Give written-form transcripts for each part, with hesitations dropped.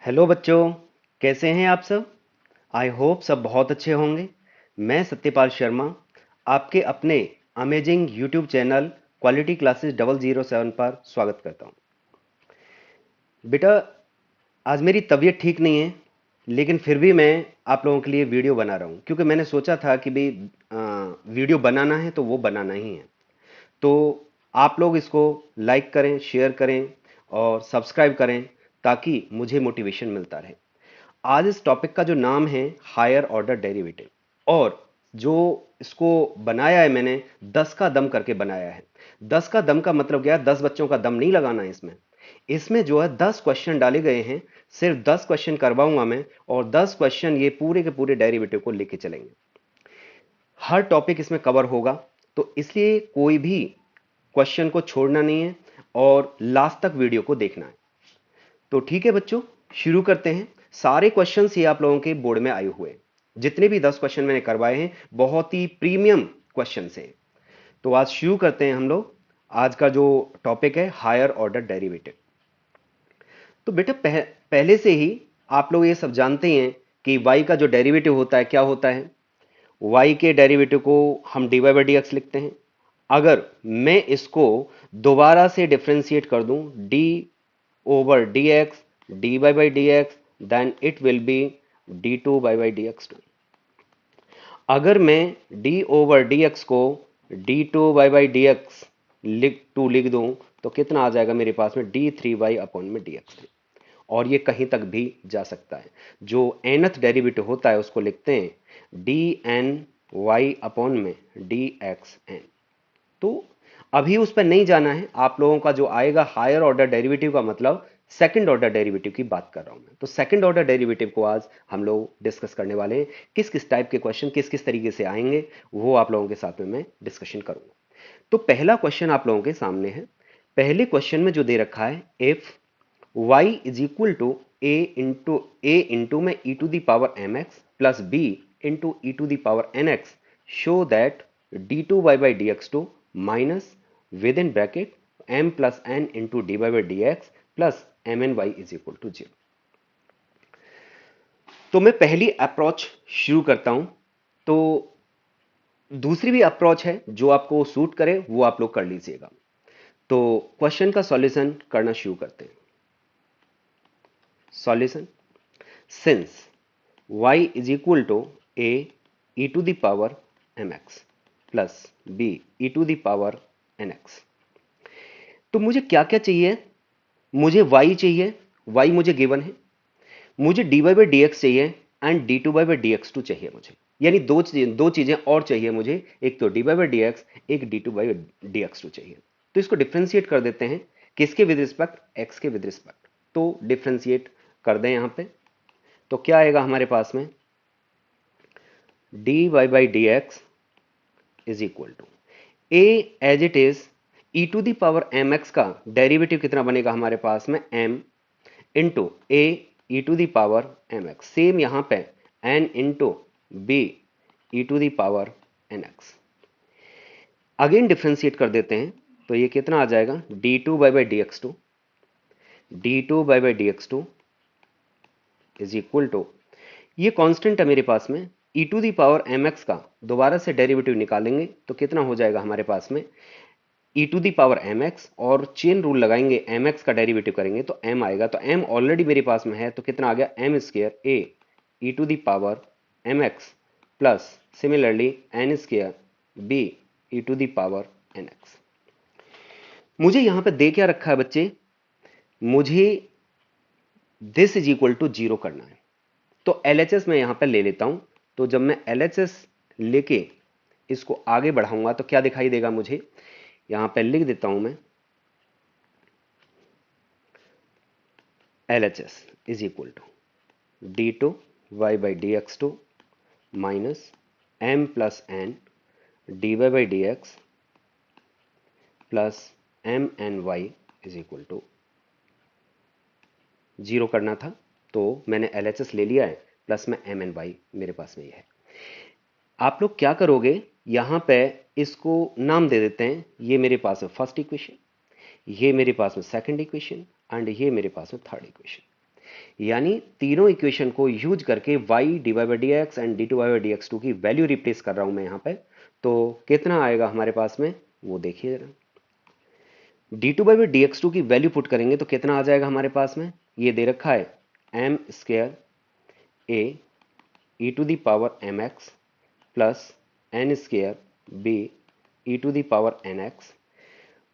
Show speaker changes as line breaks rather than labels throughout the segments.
Hello बच्चों, कैसे हैं आप सब। आई होप सब बहुत अच्छे होंगे। मैं सत्यपाल शर्मा आपके अपने amazing YouTube channel quality classes 007 पर स्वागत करता हूं। बेटा, आज मेरी तबीयत ठीक नहीं है, लेकिन फिर भी मैं आप लोगों के लिए वीडियो बना रहा हूं क्योंकि मैंने सोचा था कि भाई वीडियो बनाना है तो वो बनाना ही है। तो आप लोग इसको लाइक करें, शेयर करें और सब्सक्राइब करें ताकि मुझे मोटिवेशन मिलता रहे। आज इस टॉपिक का जो नाम है हायर ऑर्डर डेरिवेटिव, और जो इसको बनाया है मैंने 10 का दम करके बनाया है। 10 का दम का मतलब क्या है? 10 बच्चों का दम नहीं लगाना है इसमें। इसमें जो है 10 क्वेश्चन डाले गए हैं। सिर्फ 10 क्वेश्चन करवाऊंगा मैं, और 10 क्वेश्चन ये पूरे के पूरे डेरिवेटिव को लेके चलेंगे। हर टॉपिक इसमें कवर होगा, तो इसलिए कोई भी क्वेश्चन को छोड़ना नहीं है और लास्ट तक वीडियो को देखना है। तो ठीक है बच्चों, शुरू करते हैं। सारे क्वेश्चंस ये आप लोगों के बोर्ड में आए हुए हैं। जितने भी 10 क्वेश्चन मैंने करवाए हैं, बहुत ही प्रीमियम क्वेश्चन हैं। तो आज शुरू करते हैं हम लोग। आज का जो टॉपिक है हायर ऑर्डर डेरिवेटिव। तो बेटा पहले से ही आप लोग ये सब जानते ही हैं कि y का जो डेरिवेटिव होता है क्या होता है। y के डेरिवेटिव को हम dy बाई डी एक्स लिखते हैं। अगर मैं इसको दोबारा से डिफ्रेंशिएट कर दूं d over d x d y by d x, then it will be d two y by d x two. अगर मैं d ओवर डी एक्स को d two y by d x लिख दूं तो कितना आ जाएगा मेरे पास में डी थ्री वाई अपॉन में डी एक्स थ्री। और ये कहीं तक भी जा सकता है। जो nth डेरिवेटिव होता है उसको लिखते हैं डी एन वाई अपॉन में डी एक्स एन। तो अभी उस पर नहीं जाना है। आप लोगों का जो आएगा हायर ऑर्डर डेरिवेटिव का मतलब सेकंड ऑर्डर डेरिवेटिव की बात कर रहा हूं मैं। तो सेकंड ऑर्डर डेरिवेटिव को आज हम लोग डिस्कस करने वाले हैं। किस किस टाइप के क्वेश्चन किस किस तरीके से आएंगे वो आप लोगों के साथ में मैं डिस्कशन करूंगा। तो पहला क्वेश्चन आप लोगों के सामने है। पहले क्वेश्चन में जो दे रखा है, if y is equal to a into में e to the power m x plus b into e to the power n x, show that d two y by d x two minus within bracket m plus n into d y by d x plus m n y is equal to zero. तो मैं पहली approach शुरू करता हूं। तो दूसरी भी approach है, जो आपको सूट करे वो आप लोग कर लीजिएगा। तो क्वेश्चन का सॉल्यूशन करना शुरू करते हैं। Solution, since y is equal to a e to the power m x plus b e to the power n x, तो मुझे क्या क्या चाहिए? मुझे y चाहिए, y मुझे गिवन है। मुझे dy बाई डी एक्स चाहिए and d two by d x two चाहिए मुझे। यानी दो चीजें और चाहिए मुझे। एक तो dy बाई डी एक्स, एक d two by d x two चाहिए। तो इसको डिफ्रेंशिएट कर देते हैं। किसके विद रिस्पेक्ट? x के विद रिस्पेक्ट। तो डिफ्रेंशिएट कर दें यहां पे। तो क्या आएगा हमारे पास में? D y by d x is equal to a as it is e to the power m x का डेरिवेटिव कितना बनेगा हमारे पास में? m into a e to the power m x. Same यहां पे n into b e to the power n x. Again differentiate कर देते हैं। तो ये कितना आ जाएगा? D two by d x two, d two by d x two is equal to, ये कांस्टेंट है मेरे पास में, e to the power m x का दोबारा से डेरिवेटिव निकालेंगे तो कितना हो जाएगा हमारे पास में? E to the power m x, और चेन रूल लगाएंगे, एम एक्स का डेरिवेटिव करेंगे तो एम आएगा। तो एम ऑलरेडी मेरे पास में है, तो कितना आ गया? M square a e to the power m x plus similarly n square b e to the power n x. मुझे यहां पे दे क्या रखा है बच्चे? मुझे this is equal to zero करना है। तो एलएचएस मैं यहां पे ले लेता हूं। तो जब मैं एलएचएस लेके इसको आगे बढ़ाऊंगा तो क्या दिखाई देगा मुझे? यहां पे लिख देता हूं मैं, LHS is equal to d two y by d x two minus m plus n d y by d x plus m n y is equal to zero करना था। तो मैंने एलएचएस ले लिया है, प्लस में एम एन वाई मेरे पास में ये है। आप लोग क्या करोगे? यहां पे इसको नाम दे देते हैं। ये मेरे पास में फर्स्ट इक्वेशन, ये मेरे पास में सेकंड इक्वेशन, एंड ये मेरे पास में थर्ड इक्वेशन। यानी तीनों इक्वेशन को यूज करके y divide by d x and d two y by d x two की वैल्यू रिप्लेस कर रहा हूं मैं यहां पे। तो कितना आएगा हमारे पास में वो देखिए जरा। D two by d x two की वैल्यू पुट करेंगे तो कितना आ जाएगा हमारे पास में, ये दे रखा है m square a e to the power m x plus n square b e to the power n x.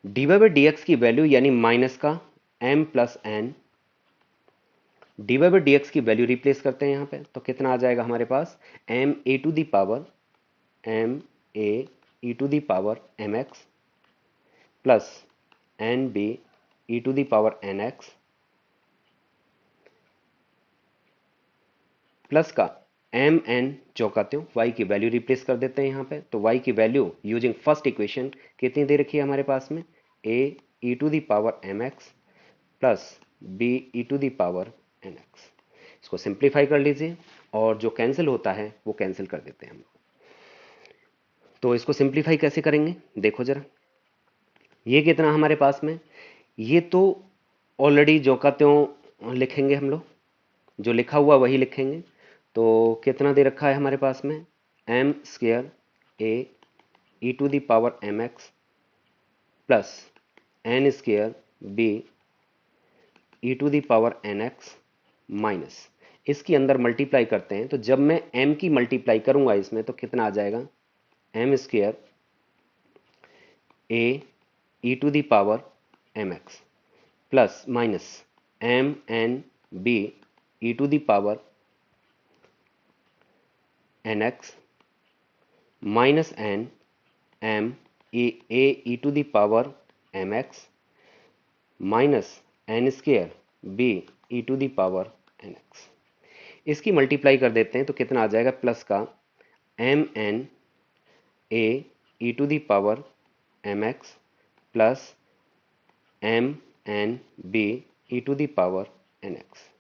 D y by d x की वैल्यू यानी माइनस का m plus n, d y by d x की value replace करते हैं यहां पे तो कितना आ जाएगा हमारे पास m a to the power m a e to the power m x plus n b e to the power n x plus का एम एन जो कहते हो y की वैल्यू रिप्लेस कर देते हैं यहां पे। तो y की वैल्यू यूजिंग फर्स्ट इक्वेशन कितनी दे रखी है हमारे पास में, a e to the power m x plus b e to the power n x. इसको सिंप्लीफाई कर लीजिए और जो कैंसिल होता है वो कैंसिल कर देते हैं हम। तो इसको सिंप्लीफाई कैसे करेंगे देखो जरा। ये कितना हमारे पास में, ये तो ऑलरेडी जो का त्यों लिखेंगे हम लोग, जो लिखा हुआ वही लिखेंगे। तो कितना दे रखा है हमारे पास में m square a e to the power m x plus n square b e to the power n x minus इसके अंदर मल्टीप्लाई करते हैं। तो जब मैं m की मल्टीप्लाई करूंगा इसमें तो कितना आ जाएगा m square a e to the power m x plus minus m n b e to the power n x minus n m a e to the power m x minus n square b e to the power n x. इसकी multiply कर देते हैं तो कितना आ जाएगा plus का m n a e to the power m x plus m n b e to the power n x.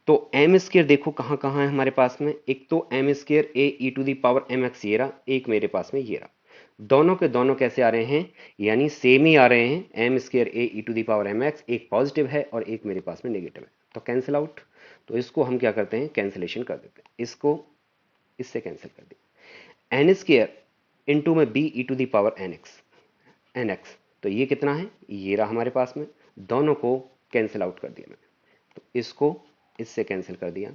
तो एम स्क्वायर देखो कहाँ कहाँ है हमारे पास में, एक तो m square a e to the power m x ये रहा, एक मेरे पास में ये रहा। दोनों के दोनों कैसे आ रहे हैं, यानी सेम ही आ रहे हैं। M square a e to the power m x एक पॉजिटिव है और एक मेरे पास में नेगेटिव है, तो कैंसिल आउट। तो इसको हम क्या करते हैं कैंसिलेशन कर देते हैं, इसको इससे कैंसिल कर दिया। एन स्क्वायर इंटू में b e to the power n x, तो ये कितना है, ये रहा हमारे पास में। दोनों को कैंसिल आउट कर दिया मैंने, तो इसको इससे कैंसिल कर दिया।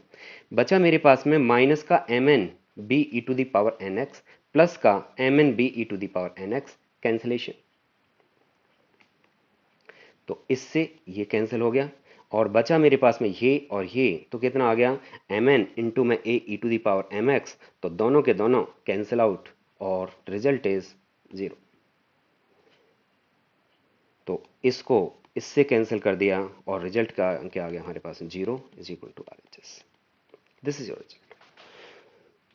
बचा मेरे पास में माइनस का m n b e to the power n x plus का m n b e to the power n x, cancellation. तो इससे ये कैंसिल हो गया और बचा मेरे पास में ये और ये, तो कितना आ गया एम एन इंटू में a e to the power m x. तो दोनों के दोनों कैंसिल आउट और रिजल्ट इज 0। तो इसको इससे कैंसिल कर दिया और रिजल्ट का क्या आ गया हमारे पास 0 is equal to RHS। This is your result.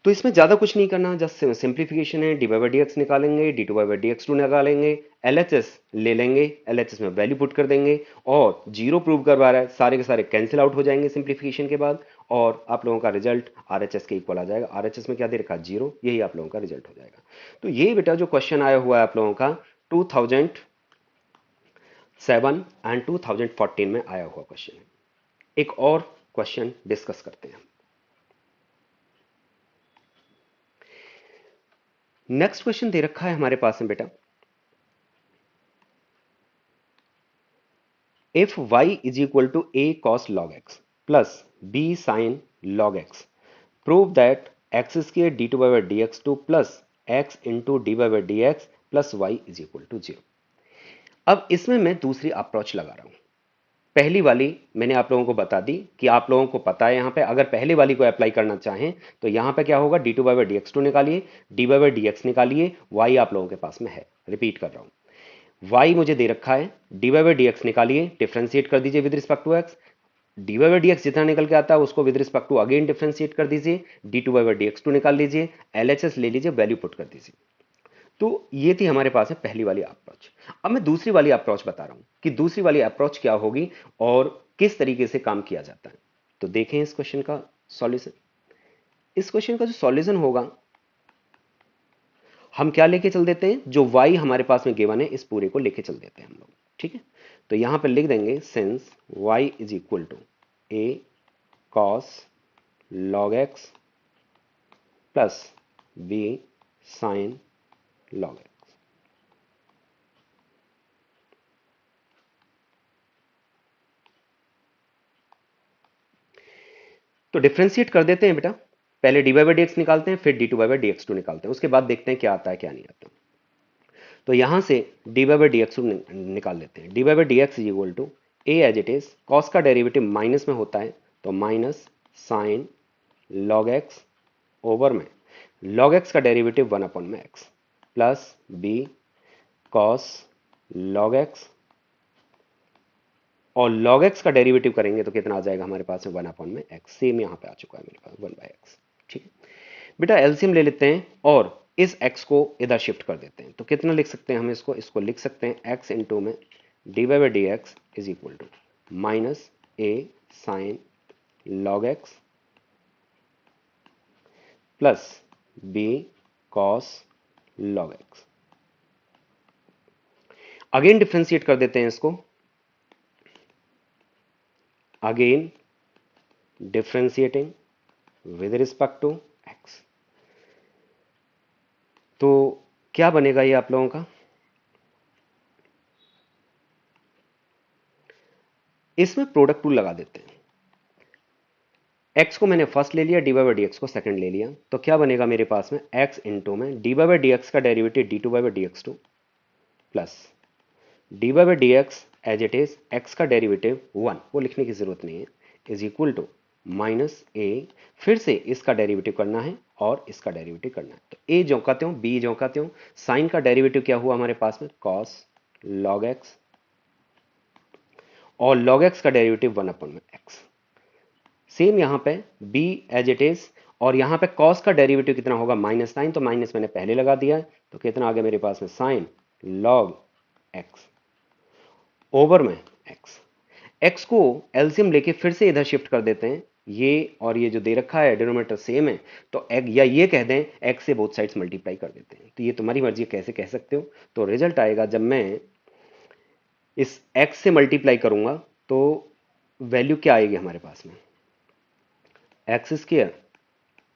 तो इसमें ज्यादा कुछ नहीं करना, जस्ट सिंप्लीफिकेशन है। डी बाई डी एक्स निकालेंगे, d two by d x two निकालेंगे, LHS ले लेंगे, LHS में वैल्यू पुट कर देंगे और 0 प्रूव करवा रहा है, सारे के सारे कैंसिल आउट हो जाएंगे सिंप्लीफिकेशन के बाद और आप लोगों का रिजल्ट RHS के इक्वल आ जाएगा। RHS में क्या दे रखा 0, यही आप लोगों का रिजल्ट हो जाएगा। तो ये बेटा जो क्वेश्चन आया हुआ है आप लोगों का 2007 एंड 2014 में आया हुआ क्वेश्चन है। एक और क्वेश्चन डिस्कस करते हैं। नेक्स्ट क्वेश्चन दे रखा है हमारे पास में बेटा, if y is equal to a cos log x plus b sin log x, prove that x square d two by d x two plus x into d by d x plus y is equal to 0। अब इसमें मैं दूसरी approach लगा रहा हूं। पहली वाली मैंने आप लोगों को बता दी कि आप लोगों को पता है यहां पे अगर पहले वाली को अप्लाई करना चाहें तो यहां पे क्या होगा, d two by d x two निकालिए, डी बाई डी एक्स निकालिए, वाई आप लोगों के पास में है। रिपीट कर रहा हूं, वाई मुझे दे रखा है, डी बाई डी एक्स निकालिए, डिफ्रेंशिएट कर दीजिए with respect to x. D by d x जितना निकल के आता है उसको with respect to again differentiate कर दीजिए, d two by d x two निकाल लीजिए, LHS ले लीजिए, वैल्यू पुट कर दीजिए। तो ये थी हमारे पास है पहली वाली अप्रोच। अब मैं दूसरी वाली अप्रोच बता रहा हूं कि दूसरी वाली अप्रोच क्या होगी और किस तरीके से काम किया जाता है। तो देखें इस क्वेश्चन का सॉल्यूशन। इस क्वेश्चन का जो सॉल्यूशन होगा हम क्या लेके चल देते हैं, जो y हमारे पास में गिवन है इस पूरे को लेके चल देते हैं हम लोग। ठीक है, तो यहां पर लिख देंगे since y is equal to a cos log x plus b sine log x. तो डिफ्रेंशिएट कर देते हैं बेटा, पहले d y by d x निकालते हैं, फिर d two y by d x two निकालते हैं, उसके बाद देखते हैं क्या आता है क्या नहीं आता। तो यहां से d y by d x two निकाल लेते हैं। D y by d x is equal to a as it is, cos का डेरिवेटिव माइनस में होता है तो minus sine log x over में लॉग एक्स का डेरिवेटिव 1 में x plus b cos log x, और log x का डेरिवेटिव करेंगे तो कितना आ जाएगा हमारे पास में 1 में x। सेम यहां पे आ चुका है मेरे पास 1/x। ठीक है बेटा, एलसीएम ले लेते हैं और इस x को इधर शिफ्ट कर देते हैं। तो कितना लिख सकते हैं हम इसको लिख सकते हैं x इंटू में d y by d x is equal to minus a sine log x plus b cos log x. Again differentiate कर देते हैं इसको, again differentiating with respect to x। तो क्या बनेगा ये आप लोगों का, इसमें प्रोडक्ट टूल लगा देते हैं। x को मैंने फर्स्ट ले लिया, d y by d x को सेकंड ले लिया, तो क्या बनेगा मेरे पास में x इंटू में d y by d x का derivative d two y by d x two plus d y by d x as it is x का डेरिवेटिव 1, वो लिखने की जरूरत नहीं है, is equal to minus a, फिर से इसका डेरिवेटिव करना है और इसका डेरिवेटिव करना है। तो a ज्यों का त्यों, b ज्यों का त्यों, साइन का डेरिवेटिव क्या हुआ हमारे पास में cos log x, और log x का डेरिवेटिव 1 में x। सेम यहां पे b एज इट इज, और यहां पे cos का डेरिवेटिव कितना होगा माइनस साइन, तो माइनस मैंने पहले लगा दिया है, तो कितना आ गया मेरे पास में साइन log x ओवर में x। x को एलसीएम लेके फिर से इधर शिफ्ट कर देते हैं, ये और ये जो दे रखा है डिनोमिनेटर सेम है, तो या ये कह दें x से बोथ साइड्स मल्टीप्लाई कर देते हैं। तो ये तुम्हारी मर्जी कैसे कह सकते हो। तो रिजल्ट आएगा जब मैं इस x से मल्टीप्लाई करूंगा तो वैल्यू क्या आएगी हमारे पास में, x square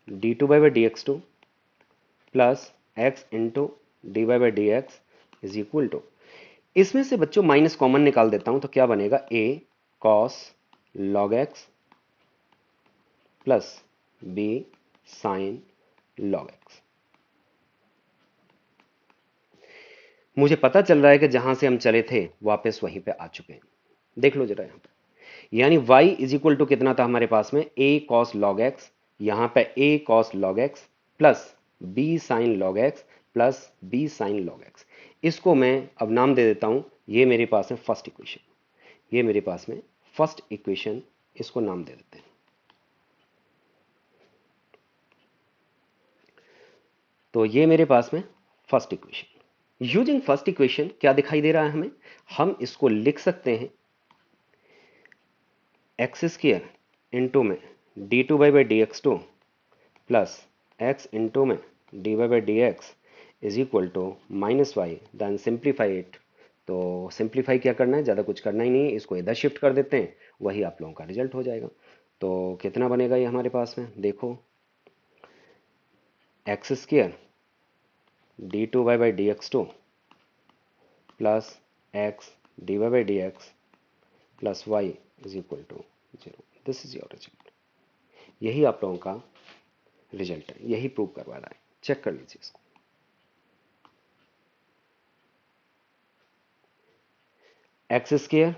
d two by by d x two plus x into d y by d x is equal to, इसमें से बच्चों माइनस कॉमन निकाल देता हूं तो क्या बनेगा a cos log x plus b sin log x। मुझे पता चल रहा है कि जहां से हम चले थे वापस वहीं पे आ चुके हैं। देख लो जरा यहां पे, यानी y इज इक्वल टू कितना था हमारे पास में a cos log x, यहां पे a cos log x plus b sin log x plus b sin log x। इसको मैं अब नाम दे देता हूं, ये मेरे पास है फर्स्ट इक्वेशन, ये मेरे पास में फर्स्ट इक्वेशन, इसको नाम दे देते हैं। तो ये मेरे पास में first equation. Using first equation क्या दिखाई दे रहा है हमें, हम इसको लिख सकते हैं एक्स स्क्र इंटू में d two by by d x two plus x into में d y by d x is equal to minus y, then simplify it. तो सिंप्लीफाई क्या करना है, ज़्यादा कुछ करना ही नहीं है, इसको इधर शिफ्ट कर देते हैं, वही आप लोगों का रिजल्ट हो जाएगा। तो कितना बनेगा ये हमारे पास में, देखो x square d two y by d x two plus x d y by d x plus y is equal to 0। This is your result. यही आप लोगों का रिजल्ट है, यही प्रूव करवा रहा है, चेक कर लीजिए इसको। X square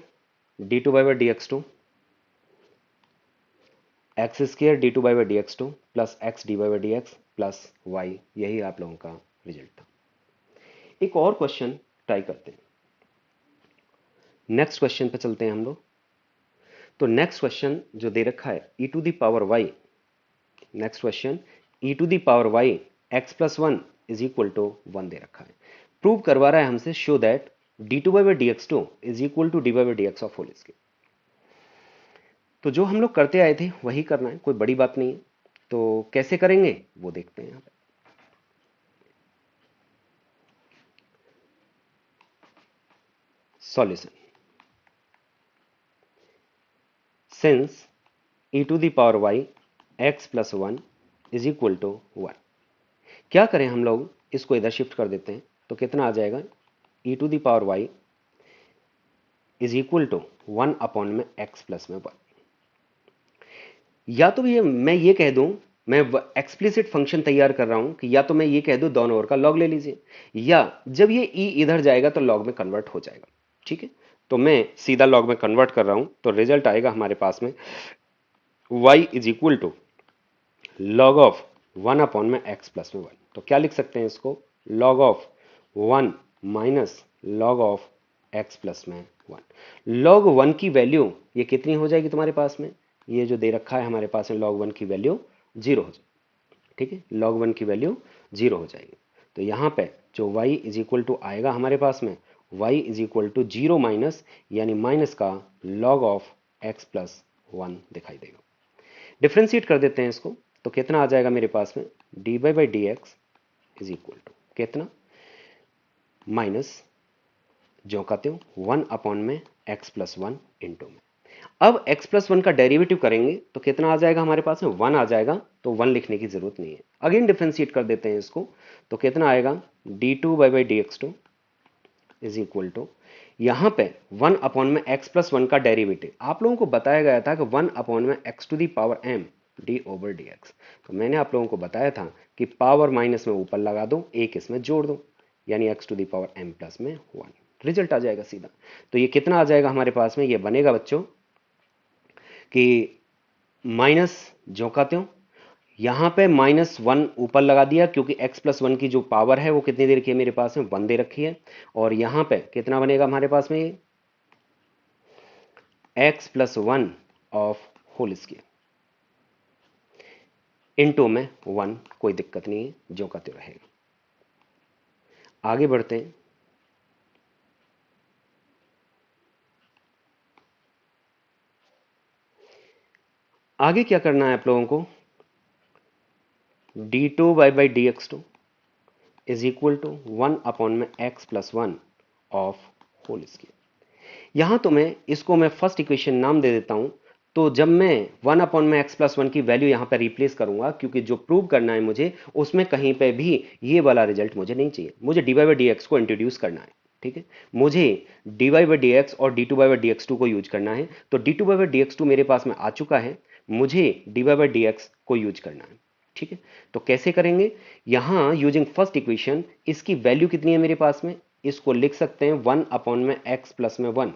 d two by by d x two, x square d two by by d x two plus x d y by d x plus y, यही आप लोगों का रिजल्ट था। एक और क्वेश्चन ट्राई करते हैं, नेक्स्ट क्वेश्चन पे चलते हैं हम लोग। तो नेक्स्ट क्वेश्चन जो दे रखा है e to the power y, next question e to the power y x plus 1 is equal to 1 दे रखा है। प्रूव करवा रहा है हमसे, show that d two by by d x two is equal to d by by d x of whole square. तो जो हम लोग करते आए थे वही करना है, कोई बड़ी बात नहीं है। तो कैसे करेंगे वो देखते हैं यहाँ पे। Solution, since e to the power y x plus one is equal to one. क्या करें हम लोग, इसको इधर शिफ्ट कर देते हैं तो कितना आ जाएगा, e to the power y is equal to one upon में एक्स प्लस में वन। या तो ये मैं ये कह दूं, मैं एक्सप्लिसिट फंक्शन तैयार कर रहा हूं कि या तो मैं ये कह दूं दोनों ओर का लॉग ले लीजिए, या जब ये ई इधर जाएगा तो लॉग में कन्वर्ट हो जाएगा। ठीक है, तो मैं सीधा लॉग में कन्वर्ट कर रहा हूं, तो रिजल्ट आएगा हमारे पास में y is equal to log of one upon में एक्स प्लस में वन। तो क्या लिख सकते हैं इसको, log of one minus log of x plus में वन। लॉग वन की वैल्यू ये कितनी हो जाएगी तुम्हारे पास में, ये जो दे रखा है हमारे पास में लॉग वन की वैल्यू जीरो हो जाएगी। ठीक है, लॉग वन की वैल्यू जीरो हो जाएगी। तो यहाँ पे जो y इज इक्वल टू आएगा हमारे पास में, y is equal to zero minus, यानी माइनस का log of x plus one दिखाई देगा। डिफ्रेंशिएट कर देते हैं इसको, तो कितना आ जाएगा मेरे पास में, d y by d x is equal to कितना, माइनस जो कहते हो वन अपॉन में x प्लस वन इंटू में। अब x प्लस वन का डेरिवेटिव करेंगे तो कितना आ जाएगा हमारे पास में, वन आ जाएगा, तो वन लिखने की जरूरत नहीं है। अगेन डिफ्रेंशिएट कर देते हैं इसको, तो कितना आएगा, d two by d x two is equal to, यहां पे वन अपॉन में x प्लस वन का डेरिवेटिव आप लोगों को बताया गया था कि वन अपॉन में x to the power m d over d x. तो मैंने आप लोगों को बताया था कि पावर माइनस में ऊपर लगा दो, एक इसमें जोड़ दो, यानी x to the power m plus में वन, रिजल्ट आ जाएगा सीधा। तो ये कितना आ जाएगा हमारे पास में, ये बनेगा बच्चों कि माइनस जो कहते हो यहां पे माइनस वन ऊपर लगा दिया, क्योंकि x प्लस वन की जो पावर है वो कितनी दे रखी है मेरे पास में, वन दे रखी है। और यहां पे कितना बनेगा हमारे पास में, ये x plus one of whole square into में वन, कोई दिक्कत नहीं है, जो कहते रहेगा। आगे बढ़ते हैं, आगे क्या करना है आप लोगों को, d two by d x two is equal to one upon में x plus one of whole square. यहां तो मैं फर्स्ट इक्वेशन नाम दे देता हूं। तो जब मैं वन अपॉन में एक्स प्लस वन की वैल्यू यहां पर रिप्लेस करूंगा, क्योंकि जो प्रूव करना है मुझे उसमें कहीं पे भी ये वाला रिजल्ट मुझे नहीं चाहिए, मुझे d y by d x को इंट्रोड्यूस करना है। ठीक है, मुझे d y by d x और d two by by d x two को यूज करना है। तो d two by by d x two मेरे पास में आ चुका है, मुझे d y by d x को यूज करना है। ठीक है, तो कैसे करेंगे, यहां यूजिंग फर्स्ट इक्वेशन इसकी वैल्यू कितनी है मेरे पास में, इसको लिख सकते हैं वन अपॉन में एक्स प्लस में वन,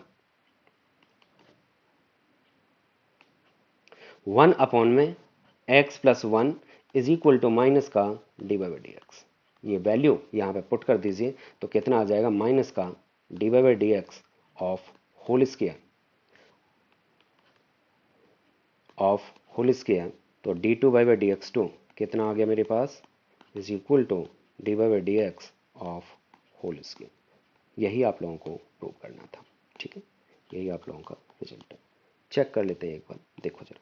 वन अपॉन में x plus one is equal to minus का d y by d x. ये वैल्यू यहां पे पुट कर दीजिए, तो कितना आ जाएगा, माइनस का d y by d x of whole square of whole square. तो d two by by d x two कितना आ गया मेरे पास, is equal to d by by d x of whole square. यही आप लोगों को प्रूव करना था। ठीक है, यही आप लोगों का रिजल्ट है। चेक कर लेते हैं एक बार, देखो जरा,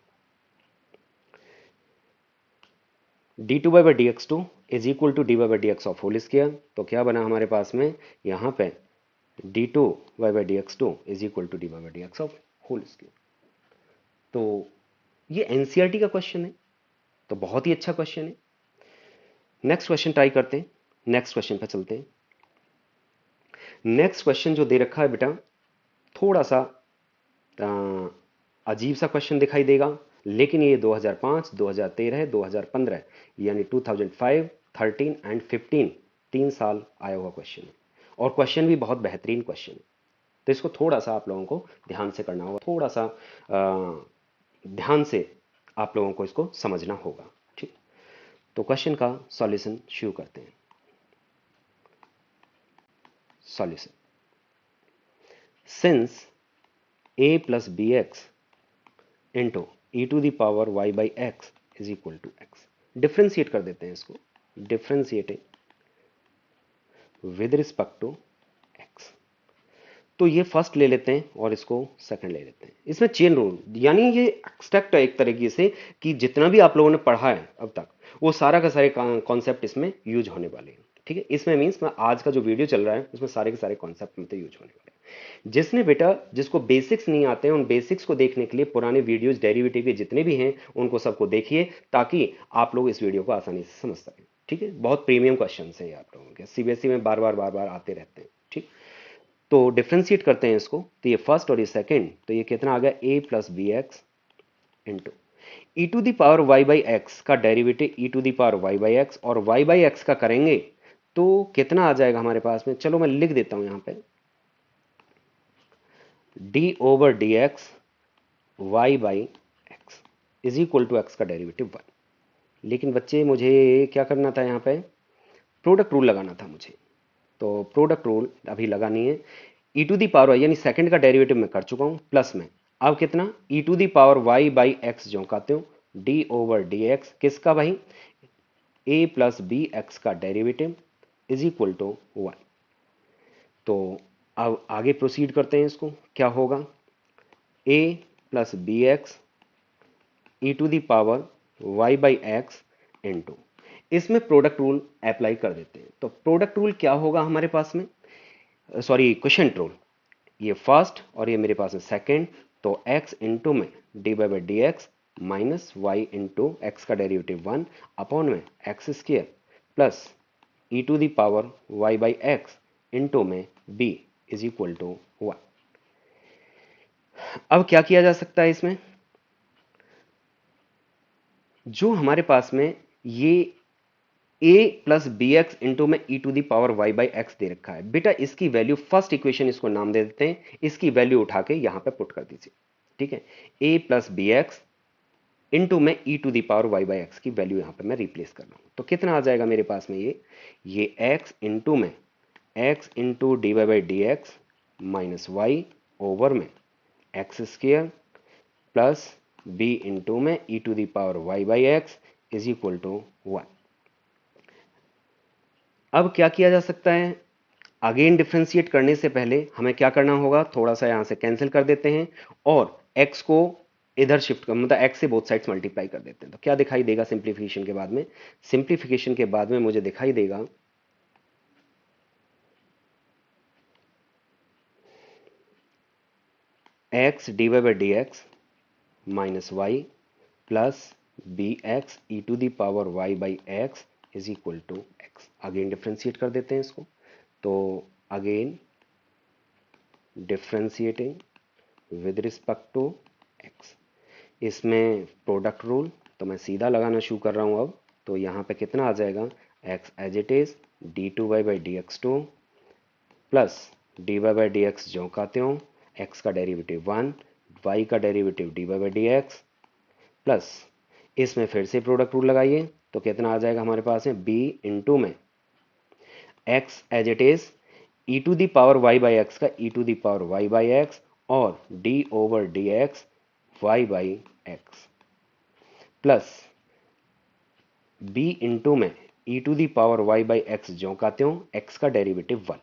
d two by d x two is equal to d by d x of whole square. तो क्या बना हमारे पास में, यहाँ पे d two by d x two is equal to d by d x of whole square. तो ये एनसीईआरटी का क्वेश्चन है, तो बहुत ही अच्छा क्वेश्चन है। नेक्स्ट क्वेश्चन ट्राई करते हैं, नेक्स्ट क्वेश्चन पर चलते हैं। नेक्स्ट क्वेश्चन जो दे रखा है बेटा, थोड़ा सा अजीब सा क्वेश्चन दिखाई देगा, लेकिन ये 2005, 2013, 2015 यानी 2005, 13 एंड 15 3 साल आया हुआ क्वेश्चन है, और क्वेश्चन भी बहुत बेहतरीन क्वेश्चन है। तो इसको थोड़ा सा आप लोगों को ध्यान से करना होगा, थोड़ा सा ध्यान से आप लोगों को इसको समझना होगा। ठीक, तो क्वेश्चन का सॉल्यूशन शुरू करते हैं। Solution, since a plus b x into e to the power y by x is equal to x. Differentiate कर देते हैं इसको, differentiating with respect to x। तो ये फर्स्ट ले लेते हैं और इसको सेकंड ले लेते हैं। इसमें चेन रूल, यानी ये एक्सट्रैक्ट है एक तरीके से कि जितना भी आप लोगों ने पढ़ा है अब तक वो सारा का सारे कॉन्सेप्ट इसमें यूज होने वाले हैं। ठीक है, इसमें मीन्स मैं आज का जो वीडियो चल रहा है उसमें सारे के सारे कॉन्सेप्ट में यूज होने वाले हैं। जिसने बेटा जिसको बेसिक्स नहीं आते हैं, उन बेसिक्स को देखने के लिए पुराने वीडियोस डेरिवेटिव के जितने भी हैं उनको सबको देखिए, ताकि आप लोग इस वीडियो को आसानी से समझ सकें। ठीक है, बहुत प्रीमियम क्वेश्चन है ये आप लोगों के, सीबीएसई में बार बार आते रहते हैं। ठीक, तो डिफ्रेंशिएट करते हैं इसको, तो ये फर्स्ट और ये सेकेंड, तो ये कितना आ गया a plus b x into e to the power y by x का derivative e to the power y by x, और वाई बाई एक्स का करेंगे तो कितना आ जाएगा हमारे पास में, चलो मैं लिख देता हूं यहां पे, d over d x y by x is equal to x का डेरिवेटिव 1। लेकिन बच्चे मुझे क्या करना था, यहाँ पे प्रोडक्ट रूल लगाना था मुझे, तो प्रोडक्ट रूल अभी लगानी है। ई टू दी पावर यानी सेकंड का डेरिवेटिव मैं कर चुका हूं, प्लस में अब कितना e to the power y by x जो कहते हो, डी ओवर डी एक्स किसका भाई, ए प्लस बी एक्स का डेरिवेटिव इज इक्वल टू 1। तो अब आगे प्रोसीड करते हैं, इसको क्या होगा, a plus b x e to the power y by x into, इसमें प्रोडक्ट रूल अप्लाई कर देते हैं। तो प्रोडक्ट रूल क्या होगा हमारे पास में, सॉरी क्वेश्चन रूल, ये फर्स्ट और ये मेरे पास है सेकेंड, तो x इंटू में d by d x minus y into x का डेरिवेटिव 1 अपॉन में x square plus e to the power y by x into में b इज इक्वल टू 1। अब क्या किया जा सकता है इसमें, जो हमारे पास में ये a plus b x into में e to the power y by x दे रखा है, बेटा इसकी वैल्यू फर्स्ट इक्वेशन इसको नाम दे देते हैं, इसकी वैल्यू उठा के यहां पे पुट कर दीजिए। ठीक है, a plus b x into में e to the power y by x की वैल्यू यहां पे मैं रिप्लेस कर रहा हूं, तो कितना आ जाएगा मेरे पास में ये x इंटू में x into d y by d x minus y over में x square plus b into में e to the power y by x is equal to 1। अब क्या किया जा सकता है, अगेन डिफ्रेंशिएट करने से पहले हमें क्या करना होगा, थोड़ा सा यहां से कैंसिल कर देते हैं और x को इधर शिफ्ट कर, मतलब x से बोथ साइड्स मल्टीप्लाई कर देते हैं। तो क्या दिखाई देगा सिंप्लीफिकेशन के बाद में, सिंप्लीफिकेशन के बाद में मुझे दिखाई देगा x d y by d x minus y plus b x e to the power y by x is equal to x. Again differentiate कर देते हैं इसको, तो again differentiating with respect to x, इसमें प्रोडक्ट रूल तो मैं सीधा लगाना शुरू कर रहा हूं अब, तो यहां पे कितना आ जाएगा, x as it is d two y by d x two plus d y by d x जो कहते हो, एक्स का डेरिवेटिव 1 वाई का derivative d y by d x plus इसमें फिर से प्रोडक्ट रूल लगाइए, तो कितना आ जाएगा हमारे पास में b इंटू में x as it is e to the power y by x का e to the power y by x और d over d x y by x plus b into में e to the power y by x जो कहते हो, x का derivative 1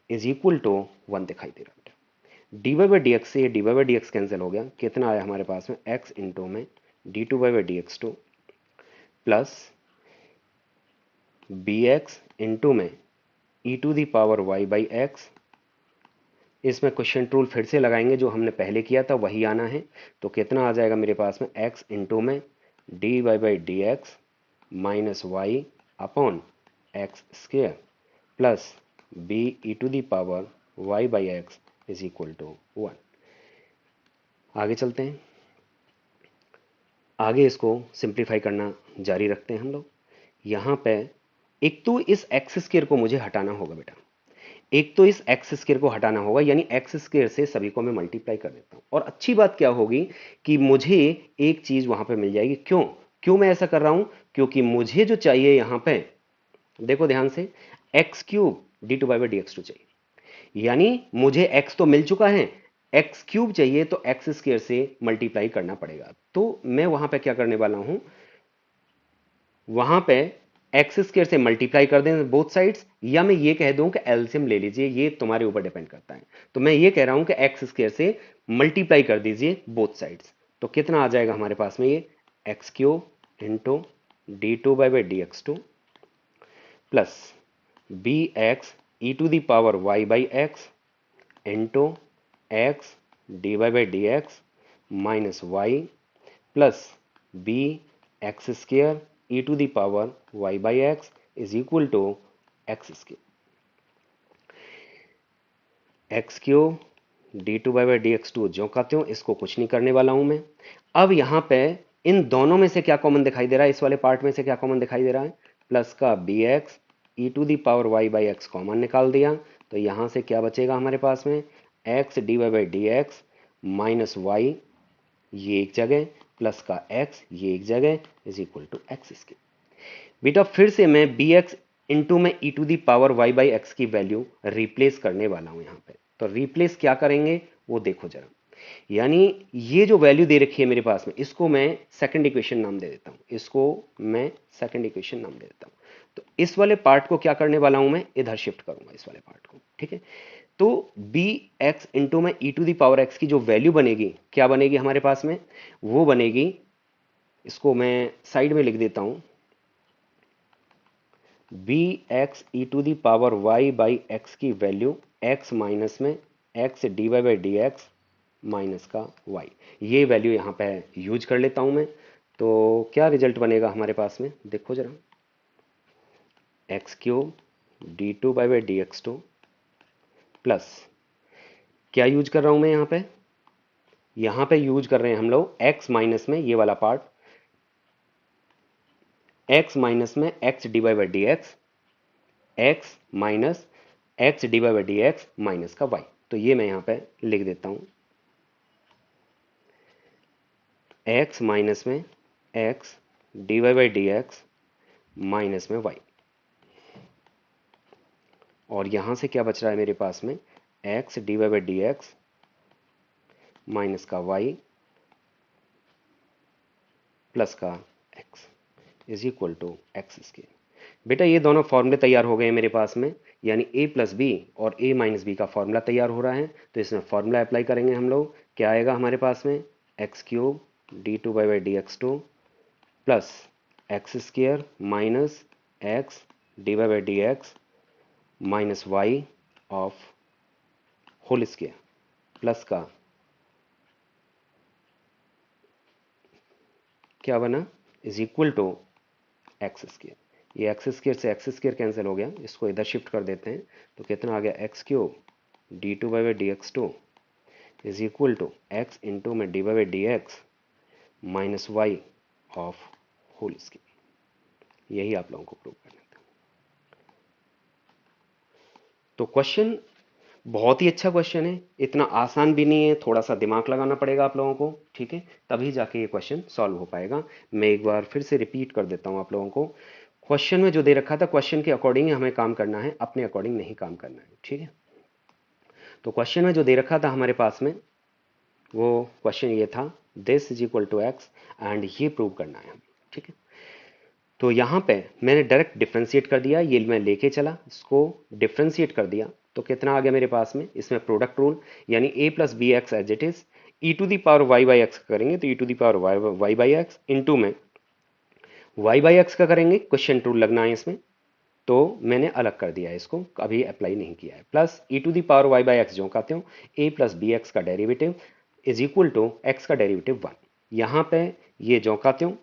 is equal to 1 दिखाई दे रहा है बेटा। D y by d x से ये d y by d x cancel हो गया, कितना आया हमारे पास में, x इंटू में d two y by d x two plus b x into में e to the power y by x, इसमें क्वेश्चन रूल फिर से लगाएंगे, जो हमने पहले किया था वही आना है, तो कितना आ जाएगा मेरे पास में, x इंटू में d y by d x minus y upon x square plus b e to the power y by x is equal to 1। आगे चलते हैं, आगे इसको सिंप्लीफाई करना जारी रखते हैं हम लोग। यहाँ पे एक तो इस एक्स स्क्वायर को मुझे हटाना होगा बेटा, एक तो इस एक्स स्क्वायर को हटाना होगा, यानी एक्स स्क्वायर से सभी को मैं मल्टीप्लाई कर देता हूं। और अच्छी बात क्या होगी कि मुझे एक चीज वहां पे मिल जाएगी। क्यों क्यों मैं ऐसा कर रहा हूं, क्योंकि मुझे जो चाहिए यहां पे, देखो ध्यान से, x cube d two by by d x two चाहिए, यानी मुझे एक्स तो मिल चुका है, एक्स क्यूब चाहिए, तो एक्स स्क्वायर से मल्टीप्लाई करना पड़ेगा। तो मैं वहां पे क्या करने वाला हूं, वहां पे एक्स स्क्वायर से मल्टीप्लाई कर दें बोथ साइड्स, या मैं ये कह दूं कि एलसीएम ले लीजिए, ये तुम्हारे ऊपर डिपेंड करता है। तो मैं ये कह रहा हूं कि एक्स स्क्वायर से मल्टीप्लाई कर दीजिए बोथ साइड्स, तो कितना आ जाएगा हमारे पास में, ये x cube into d two by by d x two plus b x e to the power y by x into x d y by d x minus y plus b x square e to the power y by x is equal to x square x cube d two by by d x two जो कहते हो, इसको कुछ नहीं करने वाला हूं मैं। अब यहां पे इन दोनों में से क्या कॉमन दिखाई दे रहा है, इस वाले पार्ट में से क्या कॉमन दिखाई दे रहा है, प्लस का b x e to the power y by x common निकाल दिया, तो यहां से क्या बचेगा हमारे पास में, x d y by d x minus y ये एक जगह प्लस का एक्स ये एक जगह is equal to x square. बेटा फिर से मैं बी एक्स इंटू में e to the power y by x की वैल्यू रिप्लेस करने वाला हूं यहां पे। तो रिप्लेस क्या करेंगे वो देखो जरा, यानी ये जो वैल्यू दे रखी है मेरे पास में, इसको मैं सेकंड इक्वेशन नाम दे देता हूं, इसको मैं सेकंड इक्वेशन नाम दे देता हूं। तो इस वाले पार्ट को क्या करने वाला हूं मैं, इधर शिफ्ट करूंगा इस वाले पार्ट को, ठीक है। तो बी एक्स इंटू में e to the power x की जो वैल्यू बनेगी, क्या बनेगी हमारे पास में, वो बनेगी, इसको मैं साइड में लिख देता हूं, b x e to the power y by x की वैल्यू एक्स माइनस में x d y by d x minus का वाई, ये वैल्यू यहां पे यूज कर लेता हूं मैं। तो क्या रिजल्ट बनेगा हमारे पास में, देखो जरा, x cube d two by d x two plus, क्या यूज कर रहा हूं मैं यहां पे यूज कर रहे हैं हम लोग एक्स माइनस में ये वाला पार्ट, एक्स माइनस में x d by d x minus x d by d x minus का वाई। तो ये मैं यहां पे लिख देता हूं, एक्स माइनस में x d y by d x minus में वाई, और यहां से क्या बच रहा है मेरे पास में, x d y by d x minus का वाई प्लस का x is equal to x square. बेटा ये दोनों फॉर्मूले तैयार हो गए हैं मेरे पास में, यानी a प्लस बी और a माइनस बी का फॉर्मूला तैयार हो रहा है। तो इसमें फॉर्मूला अप्लाई करेंगे हम लोग, क्या आएगा हमारे पास में, x cube d two by d x two plus x square minus x d by d x minus y of whole square plus का क्या बना, is equal to x square. ये एक्स स्क्वायर से एक्स स्क्वायर कैंसिल हो गया, इसको इधर shift कर देते हैं, तो कितना आ गया, x cube d two by d x two is equal to x into में d by d x minus y of whole square. यही आप लोगों को प्रूव करना था। तो क्वेश्चन बहुत ही अच्छा क्वेश्चन है, इतना आसान भी नहीं है, थोड़ा सा दिमाग लगाना पड़ेगा आप लोगों को, ठीक है, तभी जाके ये क्वेश्चन सॉल्व हो पाएगा। मैं एक बार फिर से रिपीट कर देता हूं आप लोगों को, क्वेश्चन में जो दे रखा था क्वेश्चन के अकॉर्डिंग हमें काम करना है, अपने अकॉर्डिंग नहीं काम करना है, ठीक है। तो क्वेश्चन में जो दे रखा था हमारे पास में, वो क्वेश्चन ये था, this is equal to x, and ये प्रूव करना है, ठीक है। तो यहां पे मैंने डायरेक्ट डिफ्रेंशिएट कर दिया, ये मैं लेके चला, इसको डिफ्रेंशिएट कर दिया, तो कितना आ गया मेरे पास में, इसमें प्रोडक्ट रूल, यानी a plus b x as it is, e to the power y by x करेंगे तो e to the power y by x into में वाई बाई एक्स का करेंगे, क्वेश्चन रूल लगना है इसमें, तो मैंने अलग कर दिया है, इसको अभी अप्लाई नहीं किया है, plus e to the power y by x जो कहते हो, a प्लस बी एक्स का derivative is equal to x का डेरिवेटिव 1। यहां पे ये जो कहते हो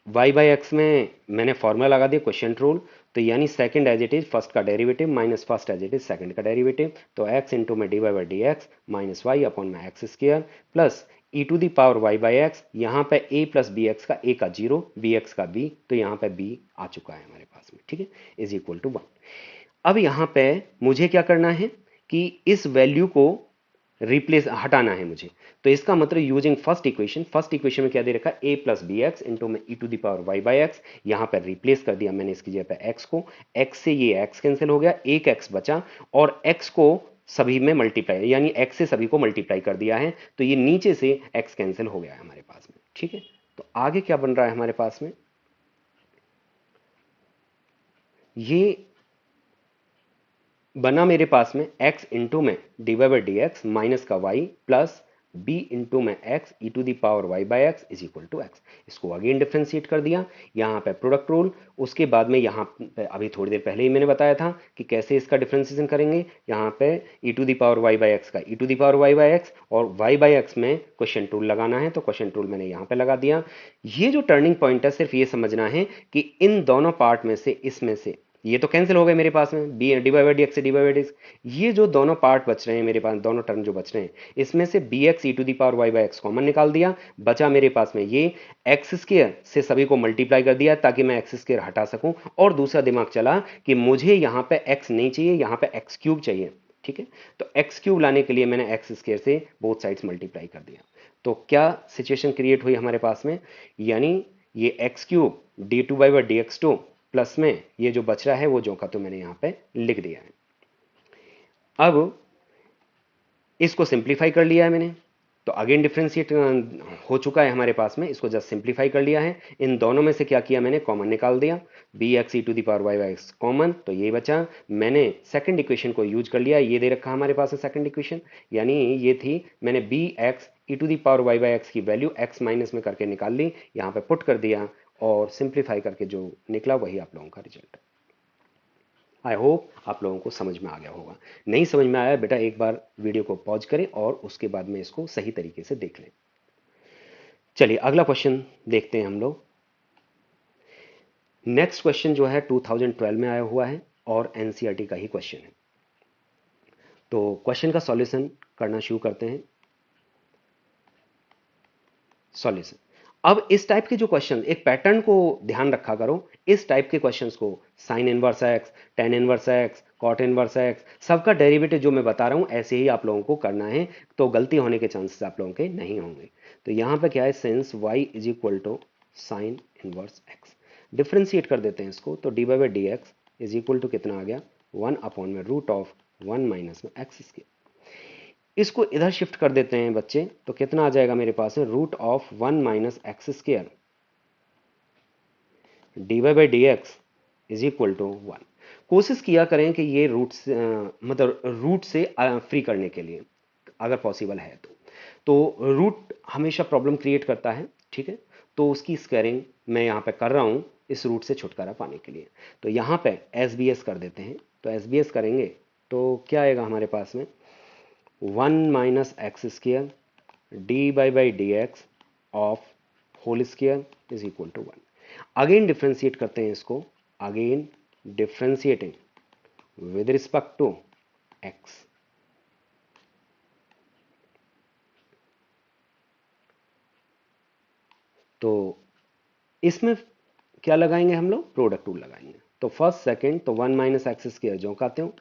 y बाई एक्स में मैंने फॉर्मूला लगा दिया क्वेश्चन रूल, तो यानी second as it is first का derivative minus first as it is second का डेरिवेटिव, तो x इंटू में d y by d x minus y upon में x square plus e to the power y by x, यहाँ पे a plus b x का a का 0, B x का b, तो यहाँ पे b आ चुका है हमारे पास में, ठीक है, इज इक्वल टू 1। अब यहाँ पे मुझे क्या करना है कि इस वैल्यू को रिप्लेस हटाना है मुझे, तो इसका मतलब यूजिंग फर्स्ट इक्वेशन में क्या दे रखा है, a plus b x into में e to the power y by x, यहां पर रिप्लेस कर दिया मैंने इसकी जगह पे x को, x से ये x कैंसिल हो गया, एक x बचा, और x को सभी में मल्टीप्लाई, यानी x से सभी को मल्टीप्लाई कर दिया है, तो ये नीचे से x कैंसिल हो गया है हमारे पास में, ठीक है। तो आगे क्या बन रहा है हमारे पास में, ये बना मेरे पास में x इंटू में d y by d x minus का y प्लस b इंटू में x e to the power y by x is equal to x. इसको अगेन डिफ्रेंशिएट कर दिया, यहाँ पे प्रोडक्ट रूल, उसके बाद में यहाँ पे अभी थोड़ी देर पहले ही मैंने बताया था कि कैसे इसका डिफ्रेंसिएशन करेंगे। यहाँ पे e to the power y by x का e to the power y by x और y बाई एक्स में क्वेश्चन टूल लगाना है, तो क्वेश्चन टूल मैंने यहाँ पे लगा दिया। ये जो टर्निंग पॉइंट है सिर्फ ये समझना है कि इन दोनों पार्ट में से, इसमें से ये तो कैंसिल हो गए मेरे पास में, b d by d x से डी बाई डी एक्स, ये जो दोनों पार्ट बच रहे हैं मेरे पास, दोनों टर्म जो बच रहे हैं, इसमें से b x e to the power y by x common निकाल दिया, बचा मेरे पास में ये एक्स स्क्वायर से सभी को मल्टीप्लाई कर दिया ताकि मैं एक्स स्क्वायर हटा सकूं, और दूसरा दिमाग चला कि मुझे यहां पे एक्स नहीं चाहिए, यहां पे एक्स क्यूब चाहिए। ठीक है, तो एक्स क्यूब लाने के लिए मैंने एक्स स्क्वायर से बोथ साइड्स मल्टीप्लाई कर दिया। तो क्या सिचुएशन क्रिएट हुई हमारे पास में, यानी ये x cube d two by d x two plus में ये जो बच रहा है वो जो का तो मैंने यहां पे लिख दिया है। अब इसको सिंप्लीफाई कर लिया है मैंने, तो अगेन डिफ्रेंशिएट हो चुका है हमारे पास में, इसको जस्ट सिंप्लीफाई कर लिया है। इन दोनों में से क्या किया मैंने, कॉमन निकाल दिया, b x e to the power y by x common, तो ये बचा। मैंने सेकंड इक्वेशन को यूज कर लिया, ये दे रखा हमारे पास है सेकंड इक्वेशन, यानी ये थी, मैंने b x e to the power y by x की वैल्यू एक्स माइनस में करके निकाल ली, यहाँ पे पुट कर दिया, और सिंप्लीफाई करके जो निकला वही आप लोगों का रिजल्ट है। आई होप आप लोगों को समझ में आ गया होगा। नहीं समझ में आया बेटा, एक बार वीडियो को पॉज करें और उसके बाद में इसको सही तरीके से देख लें। चलिए अगला क्वेश्चन देखते हैं हम लोग। नेक्स्ट क्वेश्चन जो है 2012 में आया हुआ है और एनसीईआरटी का ही क्वेश्चन है। तो क्वेश्चन का सॉल्यूशन करना शुरू करते हैं। सॉल्यूशन, अब इस टाइप के जो क्वेश्चन, एक पैटर्न को ध्यान रखा करो, इस टाइप के क्वेश्चंस को sine inverse x, tan inverse x, cot inverse x, सबका डेरिवेटिव जो मैं बता रहा हूं ऐसे ही आप लोगों को करना है, तो गलती होने के चांसेस आप लोगों के नहीं होंगे। तो यहां पे क्या है, since y is equal to sine inverse x, differentiate कर देते हैं इसको, तो d by d x is equal to कितना आ गया, 1 अपॉन में रूट ऑफ 1 माइनस में एक्स स्क्वायर। इसको इधर शिफ्ट कर देते हैं बच्चे, तो कितना आ जाएगा मेरे पास है, root of 1 minus x square d y by d x is equal to 1। कोशिश किया करें कि ये रूट से मतलब रूट से फ्री करने के लिए, अगर पॉसिबल है तो रूट हमेशा प्रॉब्लम क्रिएट करता है। ठीक है, तो उसकी स्क्वायरिंग मैं यहाँ पे कर रहा हूँ इस रूट से छुटकारा पाने के लिए। तो यहाँ पे एस बी एस कर देते हैं, तो एस बी एस करेंगे तो क्या आएगा हमारे पास में, 1 minus x square d by d x of whole square is equal to 1। Again differentiate करते हैं इसको, again differentiating with respect to x, तो इसमें क्या लगाएंगे हम लोग, प्रोडक्ट टूल लगाएंगे। तो फर्स्ट सेकंड, तो 1 माइनस एक्स स्क्वायर जो कहते हो,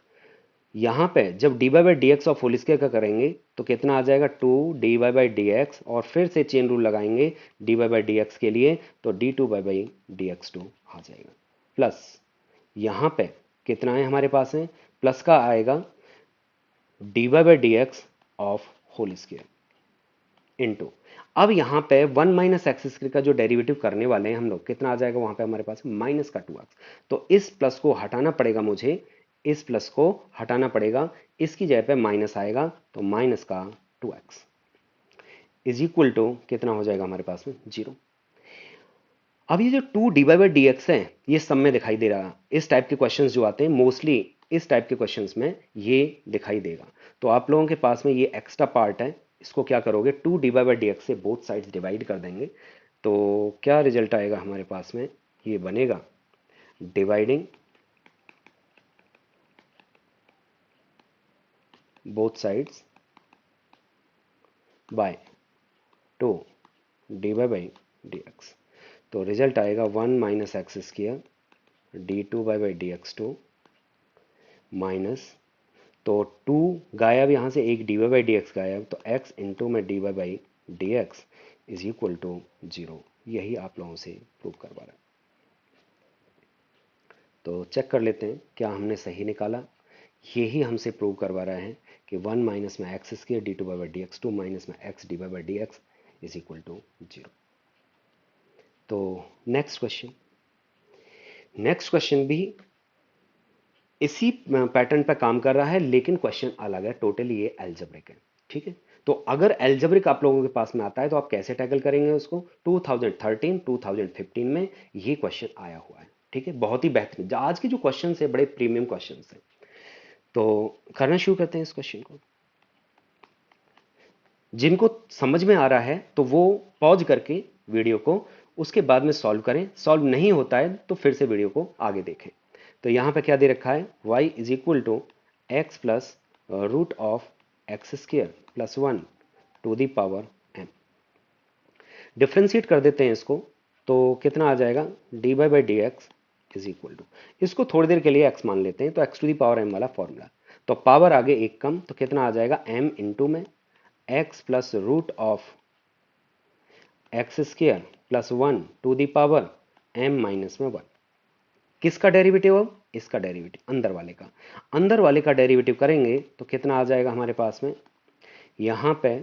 यहां पे जब d by d x of whole square का करेंगे तो कितना आ जाएगा, 2 डी बाई डी एक्स, और फिर से चेन रूल लगाएंगे डी बाई डी एक्स के लिए, तो d two by d x two आ जाएगा, प्लस यहां पे कितना है हमारे पास है, प्लस का आएगा d by d x of whole square into, अब यहां पे 1 माइनस एक्स स्क्वायर का जो डेरिवेटिव करने वाले हैं हम लोग, कितना आ जाएगा वहां पे हमारे पास, माइनस का 2x। तो इस प्लस को हटाना पड़ेगा मुझे, इस प्लस को हटाना पड़ेगा, इसकी जगह पे माइनस आएगा, तो माइनस का 2x इज इक्वल टू कितना हो जाएगा हमारे पास में, 0। अब ये जो 2 डी बाई डी एक्स है, ये सब में दिखाई दे रहा, इस टाइप के क्वेश्चंस जो आते हैं मोस्टली इस टाइप के क्वेश्चंस में ये दिखाई देगा। तो आप लोगों के पास में ये एक्स्ट्रा पार्ट है, इसको क्या करोगे, 2 डी बाई डी एक्स से बोथ साइड्स डिवाइड कर देंगे, तो क्या रिजल्ट आएगा हमारे पास में, ये बनेगा dividing both sides by 2 d by d x, तो रिजल्ट आएगा 1 minus x square d two by d x two minus, तो 2 गायब, यहाँ से एक d y by d x गायब, तो x इंटू में d y by d x is equal to 0। यही आप लोगों से प्रूव करवा रहा है। तो चेक कर लेते हैं क्या हमने सही निकाला। यही हमसे प्रूव करवा रहा है कि 1 माइनस में x square d two by d x two minus में x d by d x is equal to 0। तो नेक्स्ट क्वेश्चन भी इसी पैटर्न पर काम कर रहा है, लेकिन क्वेश्चन अलग है, टोटली ये एल्जेब्रिक है। ठीक है, तो अगर एल्जेब्रिक आप लोगों के पास में आता है तो आप कैसे टैकल करेंगे उसको? 2013 2015 में ये क्वेश्चन आया हुआ है, ठीक है। बहुत ही बेहतरीन, आज के जो क्वेश्चन है बड़े प्रीमियम क्वेश्चन है। तो करना शुरू करते हैं इस क्वेश्चन को। जिनको समझ में आ रहा है तो वो पॉज करके वीडियो को उसके बाद में सॉल्व करें, सॉल्व नहीं होता है तो फिर से वीडियो को आगे देखें। तो यहां पे क्या दे रखा है? y is equal to x plus root of x square plus 1 to the power m। Differentiate कर देते हैं इसको, तो कितना आ जाएगा? D by d x is equal to, इसको थोड़ी देर के लिए x मान लेते हैं, तो x to the power m वाला फॉर्मूला। तो पावर आगे एक कम, तो कितना आ जाएगा? m इंटू में x plus root of x square plus 1 to the power m minus में 1। किसका डेरिवेटिव? अब इसका डेरिवेटिव, अंदर वाले का। अंदर वाले का डेरिवेटिव करेंगे तो कितना आ जाएगा हमारे पास में? यहां पे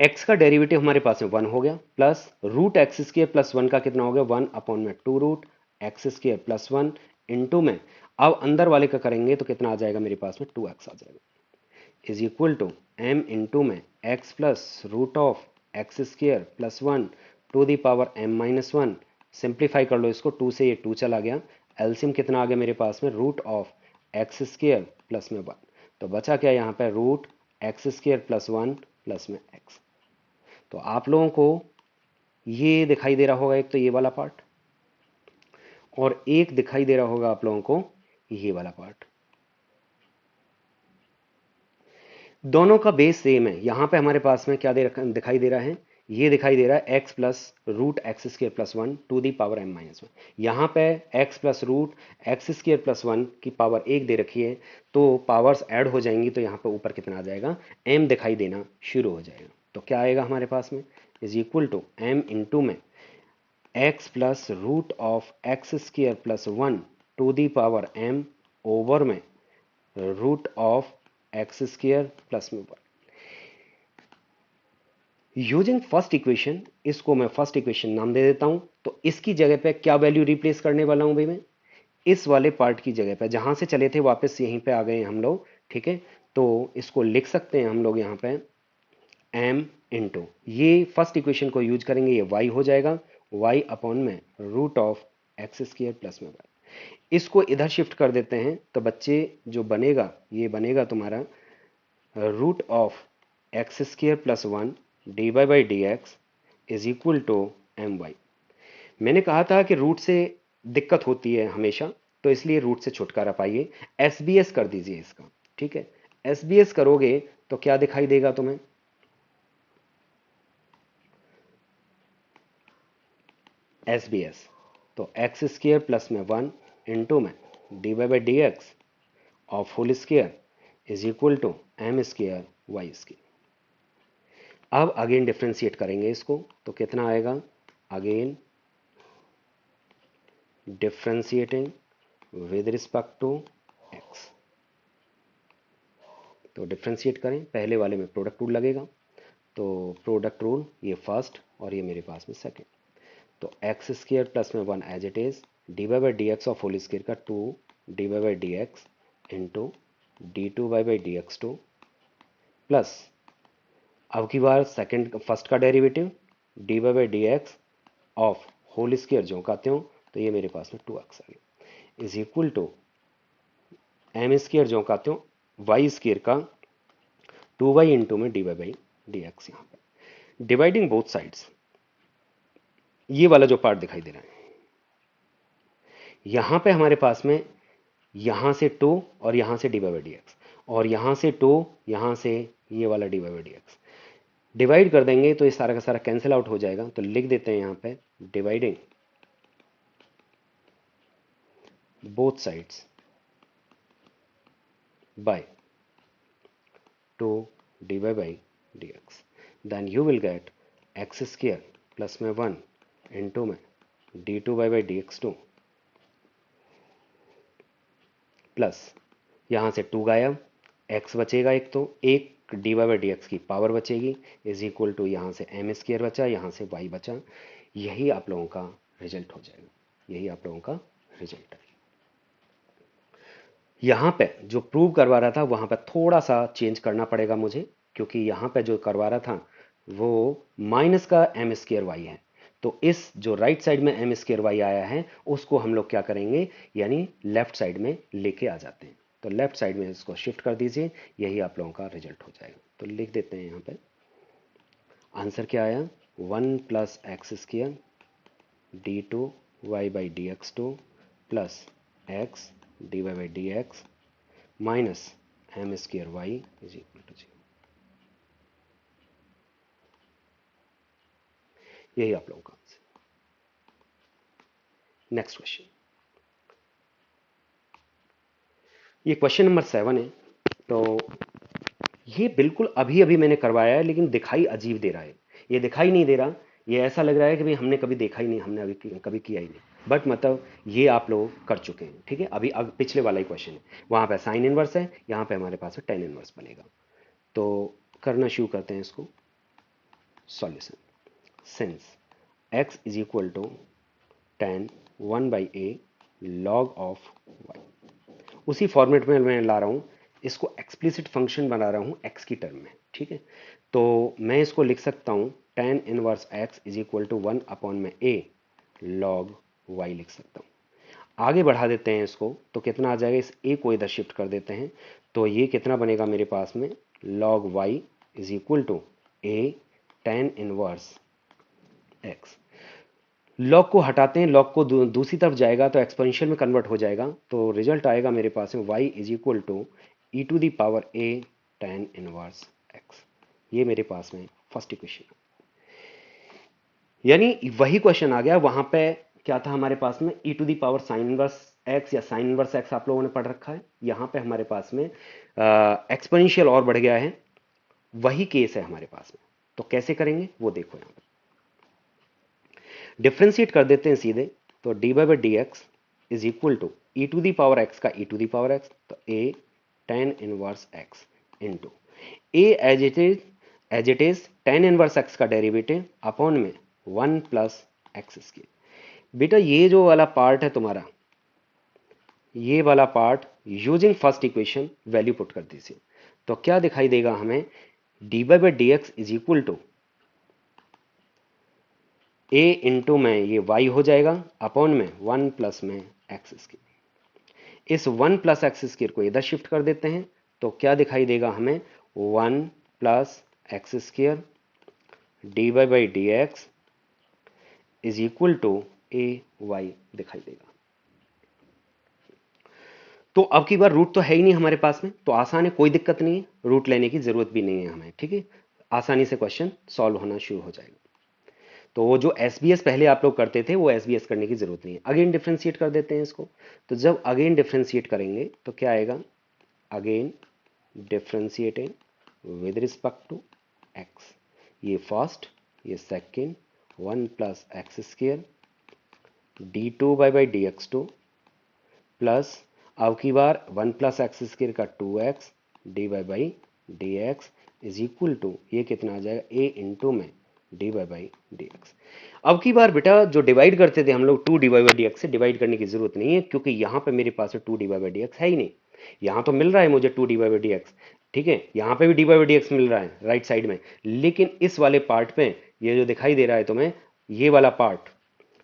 x का डेरिवेटिव हमारे पास में 1 हो गया, plus root x square plus 1 का कितना हो गया? 1 अपॉन में 2 root x square plus 1 into में, अब अंदर वाले का करेंगे तो कितना आ जाएगा मेरे पास में? 2x आ जाएगा, is equal to m into में x plus root of x square plus 1 to the power m minus 1। Simplify कर लो इसको, 2 से ये 2 चला गया, एलसीएम कितना आ गया मेरे पास में? Root of x square plus में 1। तो बचा क्या यहाँ पे? Root x square plus 1 plus में x। तो आप लोगों को ये दिखाई दे रहा होगा एक तो ये वाला पार्ट, और एक दिखाई दे रहा होगा आप लोगों को ये वाला पार्ट। दोनों का बेस सेम है। यहां पे हमारे पास में क्या दिखाई दे रहा है? ये दिखाई दे रहा है x plus root x square plus 1 to the power m minus 1। यहां पे x plus root x square plus 1 की पावर 1 दे रखी है, तो पावर्स ऐड हो जाएंगी, तो यहां पे ऊपर कितना आ जाएगा? m दिखाई देना शुरू हो जाएगा। तो क्या आएगा हमारे पास में? Is equal to m into में x plus root of x square plus 1 to the power m over में root of x square plus में 1। यूजिंग फर्स्ट इक्वेशन, इसको मैं फर्स्ट इक्वेशन नाम दे देता हूं। तो इसकी जगह पे क्या वैल्यू रिप्लेस करने वाला हूं भाई मैं? इस वाले पार्ट की जगह पे, जहां से चले थे वापस यहीं पे आ गए हम लोग, ठीक है। तो इसको लिख सकते हैं हम लोग यहां पे m इंटू, ये फर्स्ट इक्वेशन को यूज करेंगे, ये y हो जाएगा, y अपॉन में root of x square plus में 1। इसको इधर शिफ्ट कर देते हैं, तो बच्चे जो बनेगा ये बनेगा तुम्हारा root of x square plus 1 d y by d x is equal to m y. मैंने कहा था कि रूट से दिक्कत होती है हमेशा, तो इसलिए रूट से छुटकारा पाइए, एस बी एस कर दीजिए इसका, ठीक है। एस बी एस करोगे तो क्या दिखाई देगा तुम्हें? एस बी एस, तो एक्स स्क्र प्लस में 1 इंटू में d y by d x of whole square is equal to m square y square. अब अगेन डिफ्रेंशिएट करेंगे इसको, तो कितना आएगा? Again differentiating with respect to x. तो डिफ्रेंशिएट करें, पहले वाले में प्रोडक्ट रूल लगेगा, तो प्रोडक्ट रूल ये फर्स्ट और ये मेरे पास में सेकंड। तो एक्स स्क्र प्लस में 1 as it is, d y by d x of whole square का 2 d y by d x into d two y by d x 2 plus, अब की बार सेकंड फर्स्ट का derivative d y by d x of whole square जो कहते हो, तो ये मेरे पास में 2x आ गया, is equal to m square जो कहते हो वाई स्क्र का 2y इंटू में d y by d x. यहाँ पे डिवाइडिंग बोथ साइड्स, ये वाला जो पार्ट दिखाई दे रहा है, यहां पे हमारे पास में यहां से 2 और यहां से d y by d x, और यहां से 2, यहां से ये वाला d y by d x divide कर देंगे, तो ये सारा का सारा कैंसिल आउट हो जाएगा। तो लिख देते हैं यहां पे dividing both sides by 2 d y by d x, then you will get x square plus में 1 इंटू में d two y by d x 2 plus यहां से 2 गायब, x बचेगा एक, तो एक d y by d x की पावर बचेगी, इज इक्वल टू यहाँ से एम स्क्र बचा, यहाँ से y बचा। यही आप लोगों का रिजल्ट हो जाएगा, यही आप लोगों का रिजल्ट है। यहाँ पे जो प्रूव करवा रहा था वहाँ पे थोड़ा सा चेंज करना पड़ेगा मुझे, क्योंकि यहाँ पे जो करवा रहा था वो माइनस का एम स्क्र वाई है। तो इस जो राइट साइड में एम स्क्र वाई आया है उसको हम लोग क्या करेंगे, यानी लेफ्ट साइड में लेके आ जाते हैं। तो लेफ्ट साइड में इसको शिफ्ट कर दीजिए, यही आप लोगों का रिजल्ट हो जाएगा। तो लिख देते हैं यहाँ पे आंसर क्या आया, 1 + x² d2y/dx2 plus x dy/dx minus m² y = 0। यही आप लोगों का आंसर। नेक्स्ट क्वेश्चन, ये क्वेश्चन नंबर 7 है। तो ये बिल्कुल अभी अभी मैंने करवाया है, लेकिन दिखाई अजीब दे रहा है। ये दिखाई नहीं दे रहा, ये ऐसा लग रहा है कि भाई हमने कभी देखा ही नहीं, हमने अभी कभी किया ही नहीं। बट मतलब ये आप लोग कर चुके हैं, ठीक है। अभी पिछले वाला ही क्वेश्चन है, वहां पे साइन इनवर्स है, यहाँ पे हमारे पास टेन इनवर्स बनेगा। तो करना शुरू करते हैं इसको। Solution, since x = tan 1/a log of y, उसी फॉर्मेट में मैं ला रहा हूं, इसको एक्सप्लिसिट फंक्शन बना रहा हूं x की टर्म में, ठीक है। तो मैं इसको लिख सकता हूं tan inverse x = 1/a log y लिख सकता हूं। आगे बढ़ा देते हैं इसको, तो कितना आ जाएगा, इस a को इधर शिफ्ट कर देते हैं। तो ये कितना बनेगा मेरे पास में, log y = a tan inverse x। Log को हटाते हैं, लॉग को दूसरी तरफ जाएगा तो एक्सपोनेंशियल में कन्वर्ट हो जाएगा। तो रिजल्ट आएगा मेरे पास में y = e⁴ tan inverse x। ये मेरे पास में फर्स्ट इक्वेशन है, यानी वही क्वेश्चन आ गया। वहां पे क्या था हमारे पास में, e⁴ sin इनवर्स x या sin इनवर्स x आप लोगों ने पढ़ रखा है। यहां पे हमारे पास में एक्सपोनेंशियल और बढ़ गया है, वही केस है हमारे पास में। तो कैसे करेंगे वो देखो, यहां पर डिफ्रेंशिएट कर देते हैं सीधे। तो dy/dx = e⁴x का e⁴x, तो a tan inverse x into a as it is tan inverse x का डेरिवेटिव अपॉन में 1 + x²। बेटा ये जो वाला पार्ट है तुम्हारा, ये वाला part using first equation value put कर दीजिए। तो क्या दिखाई देगा हमें, dy/dx = a इंटू में ये y हो जाएगा अपॉन में 1 + में x²। इस 1 + x² को इधर शिफ्ट कर देते हैं। तो क्या दिखाई देगा हमें, 1 + x² dy/dx = ay दिखाई देगा। तो अब की बार रूट तो है ही नहीं हमारे पास में, तो आसान है, कोई दिक्कत नहीं है, रूट लेने की जरूरत भी नहीं है हमें, ठीक है। आसानी से क्वेश्चन सॉल्व होना शुरू हो जाएगा। तो वो जो SBS पहले आप लोग करते थे, वो SBS करने की जरूरत नहीं है। अगेन डिफ्रेंशिएट कर देते हैं इसको। तो जब अगेन डिफ्रेंशिएट करेंगे तो क्या आएगा, again differentiating with respect to x, ये फर्स्ट ये सेकेंड 1 + x² d2y/dx2 प्लस अब की बार 1 + x² का 2x dy/dx = ये कितना आ जाएगा, a इंटू में dy/dx। अब की बार बेटा जो डिवाइड करते थे हम लोग 2 dy/dx से, डिवाइड करने की जरूरत नहीं है, क्योंकि यहां पे मेरे पास 2 dy/dx है ही नहीं। यहां तो मिल रहा है मुझे 2 dy/dx, ठीक है, यहां पे भी dy/dx मिल रहा है राइट साइड में, लेकिन इस वाले पार्ट पे ये जो दिखाई दे रहा है तुम्हें, ये वाला पार्ट,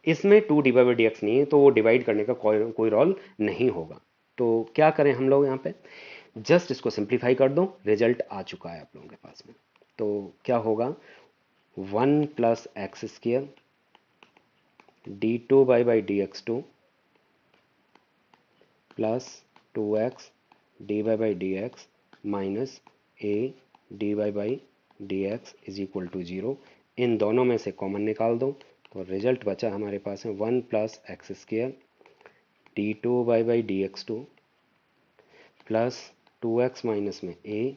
इसमें 2 dy/dx नहीं है, तो वो डिवाइड करने का कोई रोल नहीं होगा। तो क्या करें हम लोग, यहाँ पे जस्ट इसको सिंप्लीफाई कर दो, रिजल्ट आ चुका है आप लोगों के पास में। तो क्या होगा, 1 + x² d2y/dx2 plus 2x dy/dx minus a dy/dx = 0। इन दोनों में से कॉमन निकाल दो, तो रिजल्ट बचा हमारे पास में 1 + x² d2y/dx2 plus 2x minus में a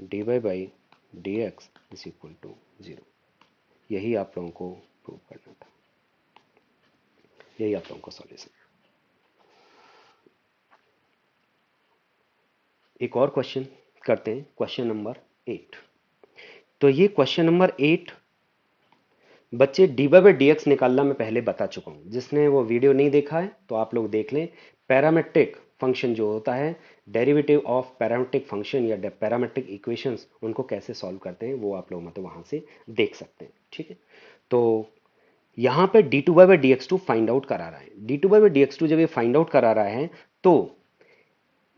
dy/dx = 0। यही आप लोगों को प्रूव करना था, यही आप लोगों का सॉल्यूशन। एक और क्वेश्चन करते हैं, क्वेश्चन नंबर 8। तो ये क्वेश्चन नंबर 8 बच्चे dy/dx निकालना मैं पहले बता चुका हूं। जिसने वो वीडियो नहीं देखा है तो आप लोग देख लें, पैरामेट्रिक फंक्शन जो होता है, डेरिवेटिव ऑफ पैरामेट्रिक फंक्शन या पैरामेट्रिक इक्वेशंस, उनको कैसे सॉल्व करते हैं वो आप लोग मतलब वहां से देख सकते हैं। ठीक है, तो यहां पे d2/dx2 फाइंड आउट करा रहा है। d2/dx2 जब ये फाइंड आउट करा रहा है तो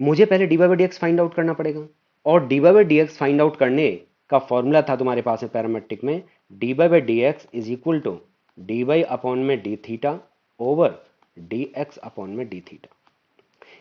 मुझे पहले d/dx फाइंड आउट करना पड़ेगा, और d/dx फाइंड आउट करने का फॉर्मूला था तुम्हारे पास में पैरामेट्रिक में, d/dx is equal to dy upon में d theta over dx upon में d थीटा।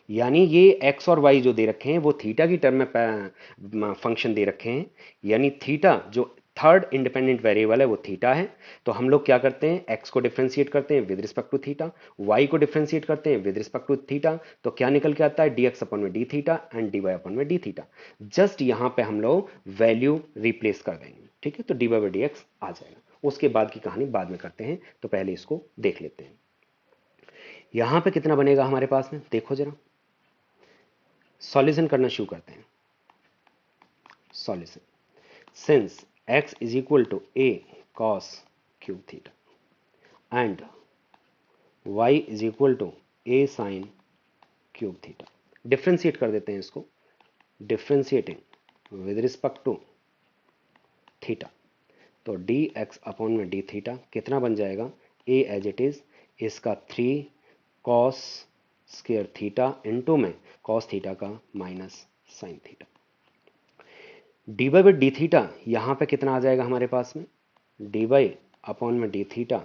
यानी ये x और y जो दे रखे हैं वो थीटा की टर्म में फंक्शन दे रखे हैं, यानी थीटा जो थर्ड इंडिपेंडेंट वेरिएबल है वो थीटा है। तो हम लोग क्या करते हैं, x को डिफरेंशिएट करते हैं with respect to theta, y को डिफरेंशिएट करते हैं विद रिस्पेक्ट टू थीटा, तो क्या निकल के आता है dx अपॉन में d theta and dy upon में d थीटा। जस्ट यहां पे हम लोग वैल्यू रिप्लेस कर देंगे। ठीक है, तो d/dx आ जाएगा। उसके बाद की कहानी बाद में करते हैं, तो पहले इसको देख लेते हैं। यहां पे कितना बनेगा हमारे पास में, देखो जरा, सॉल्यूशन करना शुरू करते हैं। Solution, since x is equal to a cos cube theta and y is equal to a sin cube theta, differentiate कर देते हैं इसको, differentiating with respect to theta, तो dx अपॉन में d थीटा कितना बन जाएगा, a एज इट इज, इसका 3 cos स्क्वायर थीटा इंटू में cos थीटा का minus sine theta. dy/d theta यहां पे कितना आ जाएगा हमारे पास में, dy अपॉन में d theta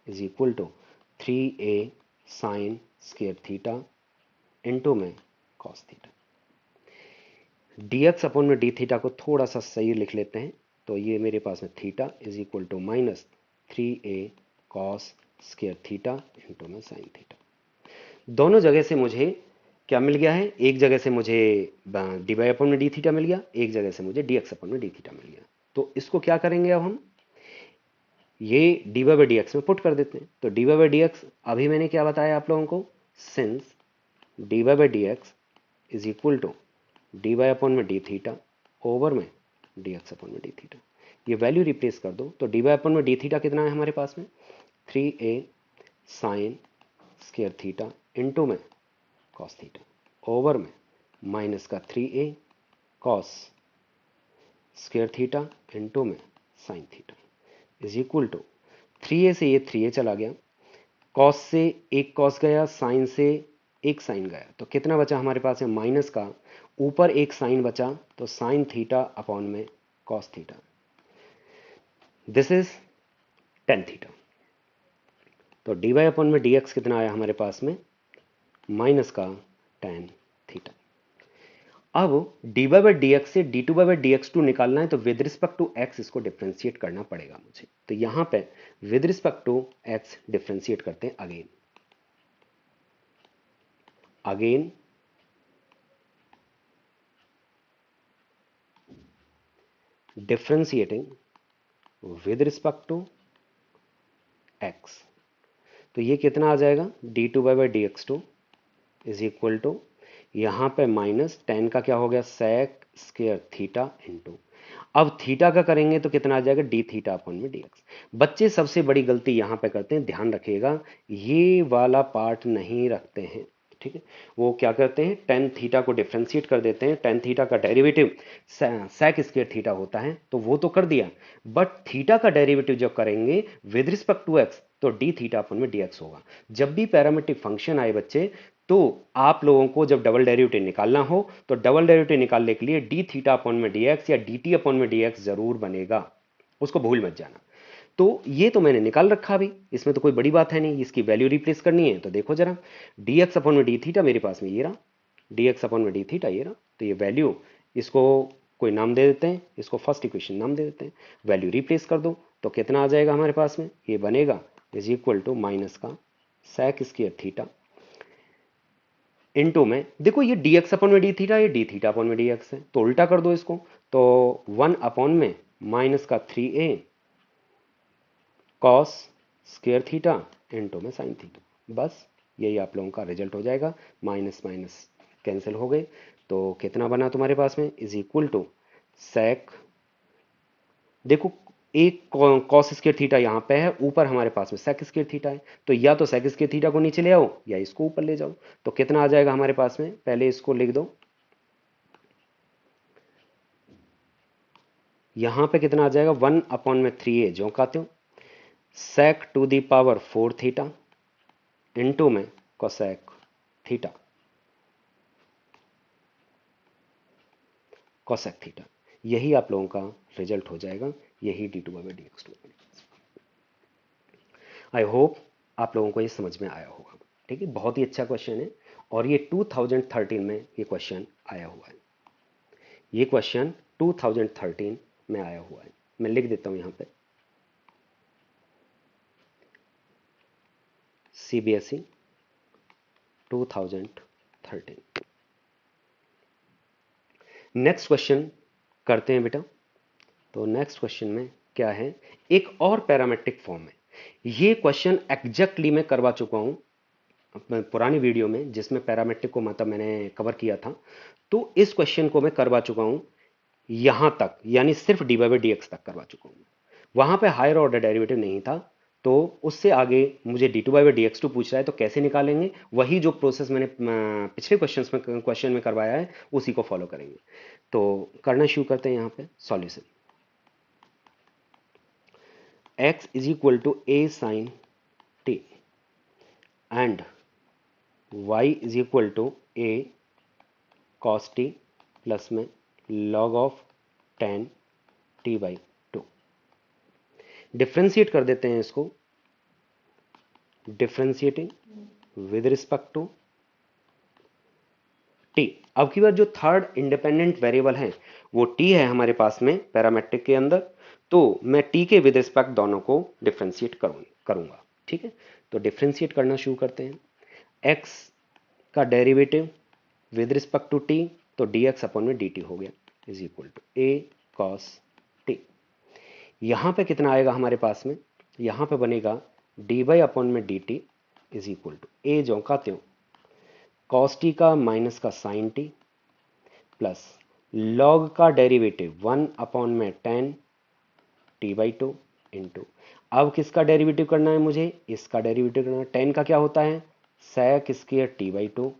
is equal to 3a sine square theta into में cos थीटा। dx अपॉन में d थीटा को थोड़ा सा सही लिख लेते हैं, तो ये मेरे पास में theta is equal to minus 3a cos square theta into में साइन थीटा। दोनों जगह से मुझे क्या मिल गया है, एक जगह से मुझे dy अपॉन में d थीटा मिल गया, एक जगह से मुझे dx अपॉन में d थीटा मिल गया। तो इसको क्या करेंगे, अब हम ये dy/dx में पुट कर देते हैं। तो dy/dx अभी मैंने क्या बताया आप लोगों को, since dy/dx is equal to dy upon में d थीटा ओवर में dx अपॉन में d थीटा, ये वैल्यू रिप्लेस कर दो। तो dy अपॉन में d थीटा कितना है हमारे पास में, 3a sine square theta into में cos थीटा ओवर में माइनस का 3a cos square theta into में sine theta is equal to 3a से ये 3a चला गया, cos से एक cos गया, साइन से एक साइन गया, तो कितना बचा हमारे पास है माइनस का, ऊपर एक साइन बचा, तो साइन थीटा अपॉन में cos theta, this is tan theta. तो dy अपॉन में dx कितना आया हमारे पास में, माइनस का tan थीटा। अब dy/dx से d2/dx2 निकालना है, तो विद रिस्पेक्ट टू x इसको डिफरेंशिएट करना पड़ेगा मुझे। तो यहां पे with respect to x differentiate करते हैं again differentiating with respect to x, तो ये कितना आ जाएगा, d2/dx2 इज इक्वल टू, यहां पे माइनस tan का क्या हो गया, sec स्क्वायर थीटा इंटू, अब थीटा का करेंगे तो कितना आ जाएगा, d थीटा अपॉन में dx। बच्चे सबसे बड़ी गलती यहां पे करते हैं, ध्यान रखिएगा, ये वाला पार्ट नहीं रखते हैं। ठीक है, वो क्या करते हैं, tan थीटा को डिफरेंशिएट कर देते हैं, tan थीटा का डेरिवेटिव sec स्क्वायर थीटा होता है, तो वो तो कर दिया, बट थीटा का डेरिवेटिव जब करेंगे विद रिस्पेक्ट टू x, तो d थीटा अपॉन में dx होगा। जब भी पैरामेट्रिक फंक्शन आए बच्चे, तो आप लोगों को जब डबल डेरिवेटिव निकालना हो, तो डबल डेरिवेटिव निकालने के लिए d थीटा अपॉन में dx या dt अपॉन में dx जरूर बनेगा, उसको भूल मत जाना। तो ये तो मैंने निकाल रखा अभी, इसमें तो कोई बड़ी बात है नहीं, इसकी वैल्यू रिप्लेस करनी है, तो देखो जरा, dx अपॉन में d थीटा मेरे पास में ये रहा, dx अपॉन में d थीटा ये रहा, तो ये वैल्यू, इसको कोई नाम दे देते हैं, इसको फर्स्ट इक्वेशन नाम दे देते हैं, वैल्यू रिप्लेस कर दो, तो कितना आ जाएगा हमारे पास में, ये बनेगा इज इक्वल टू माइनस का sec स्क्वायर थीटा इनटू में, देखो ये dx अपॉन में d थीटा, ये d थीटा अपॉन में dx है, तो उल्टा कर दो इसको, तो 1 अपॉन में माइनस का 3a cos square theta into में साइन थीटा, बस यही आप लोगों का रिजल्ट हो जाएगा। माइनस माइनस कैंसिल हो गए, तो कितना बना तुम्हारे पास में, इज इक्वल टू sec, देखो एक कॉस स्क्वायर थीटा यहाँ पे है, ऊपर हमारे पास में सेक स्क्वायर थीटा है, तो या तो सेक स्क्वायर थीटा को नीचे ले आओ या इसको ऊपर ले जाओ। तो कितना आ जाएगा हमारे पास में, पहले इसको लिख दो, यहां पे कितना आ जाएगा 1/3a जो कहते हो sec to the power 4 theta into में कोसेक थीटा, कोसेक थीटा, यही आप लोगों का रिजल्ट हो जाएगा, यही d2/dx2। आई होप आप लोगों को ये समझ में आया होगा। ठीक है, बहुत ही अच्छा क्वेश्चन है और ये 2013 में ये क्वेश्चन आया हुआ है। ये क्वेश्चन 2013 में आया हुआ है। मैं लिख देता हूं यहां पे, CBSE 2013। नेक्स्ट क्वेश्चन करते हैं बेटा। तो नेक्स्ट क्वेश्चन में क्या है, एक और पैरामेट्रिक फॉर्म है। ये क्वेश्चन एग्जैक्टली मैं करवा चुका हूं अपने पुरानी वीडियो में जिसमें पैरामेट्रिक को मतलब मैंने कवर किया था। तो इस क्वेश्चन को मैं करवा चुका हूं यहां तक, यानी सिर्फ dy/dx तक करवा चुका हूं। वहां पे हायर ऑर्डर डेरिवेटिव नहीं था, तो उससे आगे मुझे d2/dx2 पूछ रहा है, तो कैसे निकालेंगे, वही जो प्रोसेस मैंने पिछले क्वेश्चन में करवाया है उसी को फॉलो करेंगे। तो करना शुरू करते हैं। यहां पे solution, x is equal to a sine t and y is equal to a cos t plus में log of tan t/2। Differentiate कर देते हैं इसको, differentiating with respect to t। अब की बार जो थर्ड इंडिपेंडेंट वेरिएबल है वो t है हमारे पास में पैरामेट्रिक के अंदर, तो मैं t के विद रिस्पेक्ट दोनों को डिफ्रेंशिएट करूंगा। ठीक है, तो डिफ्रेंशिएट करना शुरू करते हैं। x का derivative with respect to t, तो dx अपॉन में dt हो गया is equal to a cos t। यहां पे कितना आएगा हमारे पास में, यहां पे बनेगा dy अपॉन में dt is equal to a जो का त्यों cos t का माइनस का sin t प्लस log का डेरिवेटिव 1 में tan t/2 इंटू, अब किसका डेरिवेटिव करना है मुझे, इसका डेरिवेटिव करना है। tan का क्या होता है sec स्क्वायर t/2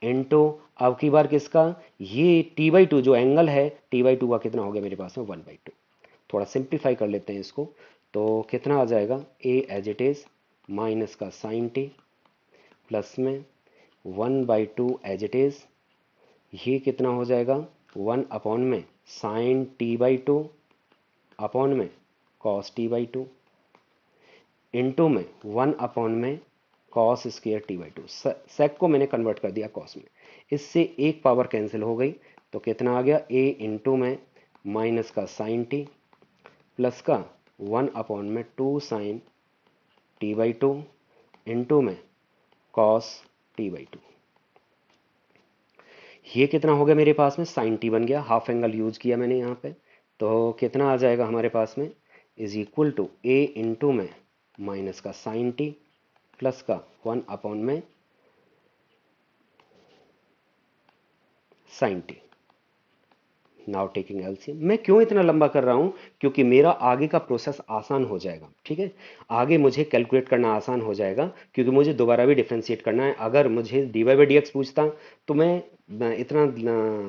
इंटू, अब की बार किसका, ये t/2 जो एंगल है t/2 का कितना हो गया मेरे पास में 1/2। थोड़ा सिंप्लीफाई कर लेते हैं इसको, तो कितना आ जाएगा a as it is minus का sin t प्लस में 1/2 एज इट इज, ये कितना हो जाएगा 1 में sin t/2 अपॉन में cos t/2 इंटू में 1 में cos स्क्वायर t/2। सेक को मैंने कन्वर्ट कर दिया cos में, इससे एक पावर कैंसिल हो गई, तो कितना आ गया a इंटू में माइनस का sin t प्लस का 1 में 2 sin t/2 इंटू में cos t/2। ये कितना हो गया मेरे पास में sin t बन गया, हाफ एंगल यूज किया मैंने यहाँ पे, तो कितना आ जाएगा हमारे पास में is equal to a into में माइनस का sin t प्लस का 1 में sin t। Now taking LCM. मैं क्यों इतना लंबा कर रहा हूं, क्योंकि मेरा आगे का प्रोसेस आसान हो जाएगा। ठीक है, आगे मुझे कैलकुलेट करना आसान हो जाएगा, क्योंकि मुझे दोबारा भी डिफरेंशिएट करना है। अगर मुझे dy/dx पूछता तो मैं इतना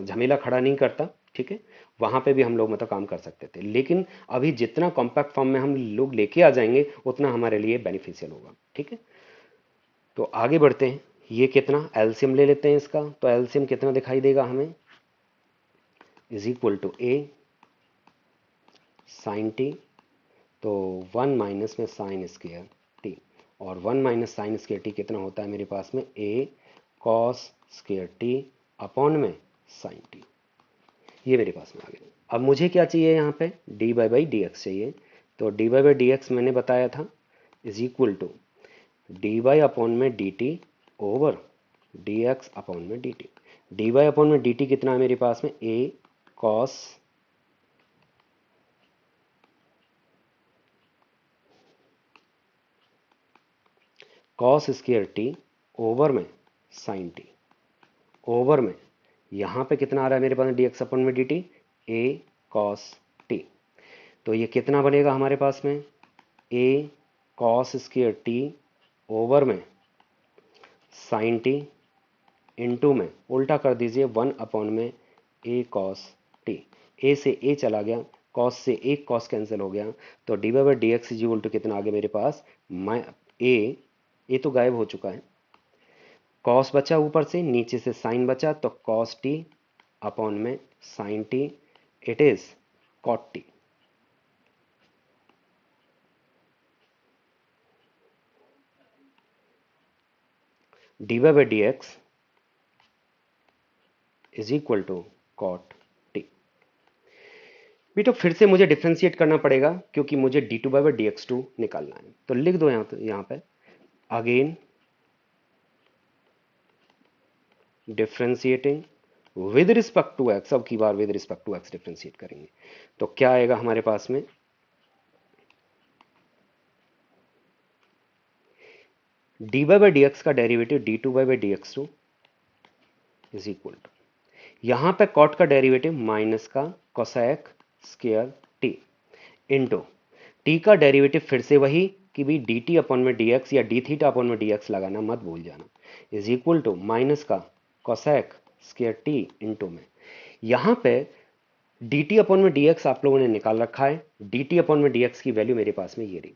झमेला खड़ा नहीं करता। ठीक है, वहां पे भी हम लोग मतलब काम कर सकते थे, लेकिन अभी जितना कॉम्पैक्ट फॉर्म में हम लोग लेके आ जाएंगे उतना हमारे लिए बेनिफिशियल होगा। ठीक है, तो आगे बढ़ते हैं। ये कितना एलसीएम ले लेते हैं इसका, तो एलसीएम कितना दिखाई देगा हमें is equal to a sine t, तो 1 माइनस में साइन स्क्वायर टी, और 1 माइनस साइन स्क्वायर टी कितना होता है मेरे पास में a cos square T upon में साइन टी। ये मेरे पास में आ गया। अब मुझे क्या चाहिए यहाँ पे dy/dx चाहिए, तो dy/dx मैंने बताया था is equal to dy upon में dt ओवर dx अपॉन में dt। dy अपॉन में dt कितना है मेरे पास में a cos square t over में साइन टी ओवर में, यहां पे कितना आ रहा है मेरे पास dx अपॉन में dt a cos t। तो ये कितना बनेगा हमारे पास में, ए कॉस स्क्वायर टी ओवर में साइन टी इंटू में उल्टा कर दीजिए 1 में ए कॉस टी। ए से ए चला गया, कॉस से एक कॉस कैंसिल हो गया, तो d by d x is equal to कितना आ गया मेरे पास, ए तो गायब हो चुका है, कॉस बचा ऊपर से, नीचे से साइन बचा, तो कॉस टी अपॉन में sine t, it is cot t. D by d x is equal to cot t. बेटा फिर से मुझे डिफ्रेंशिएट करना पड़ेगा क्योंकि मुझे d two by d x two निकालना है, तो लिख दो यहाँ पे again differentiating with respect to x. अब की बार with respect to x differentiate करेंगे, तो क्या आएगा हमारे पास में, डी बाई डी एक्स का derivative d two by d x two is equal to, यहां पे कॉट का डेरिवेटिव माइनस का cosec square t into t का डेरिवेटिव फिर से वही कि भाई डी टी अपॉन में डी एक्स या डी थीटा अपॉन में डी एक्स लगाना मत भूल जाना, इज इक्वल टू माइनस का कोसेक स्क्वायर टी इंटू में यहां पे डी टी अपॉन में डी एक्स आप लोगों ने निकाल रखा है, डी टी अपॉन में डी एक्स की वैल्यू मेरे पास में ये रही,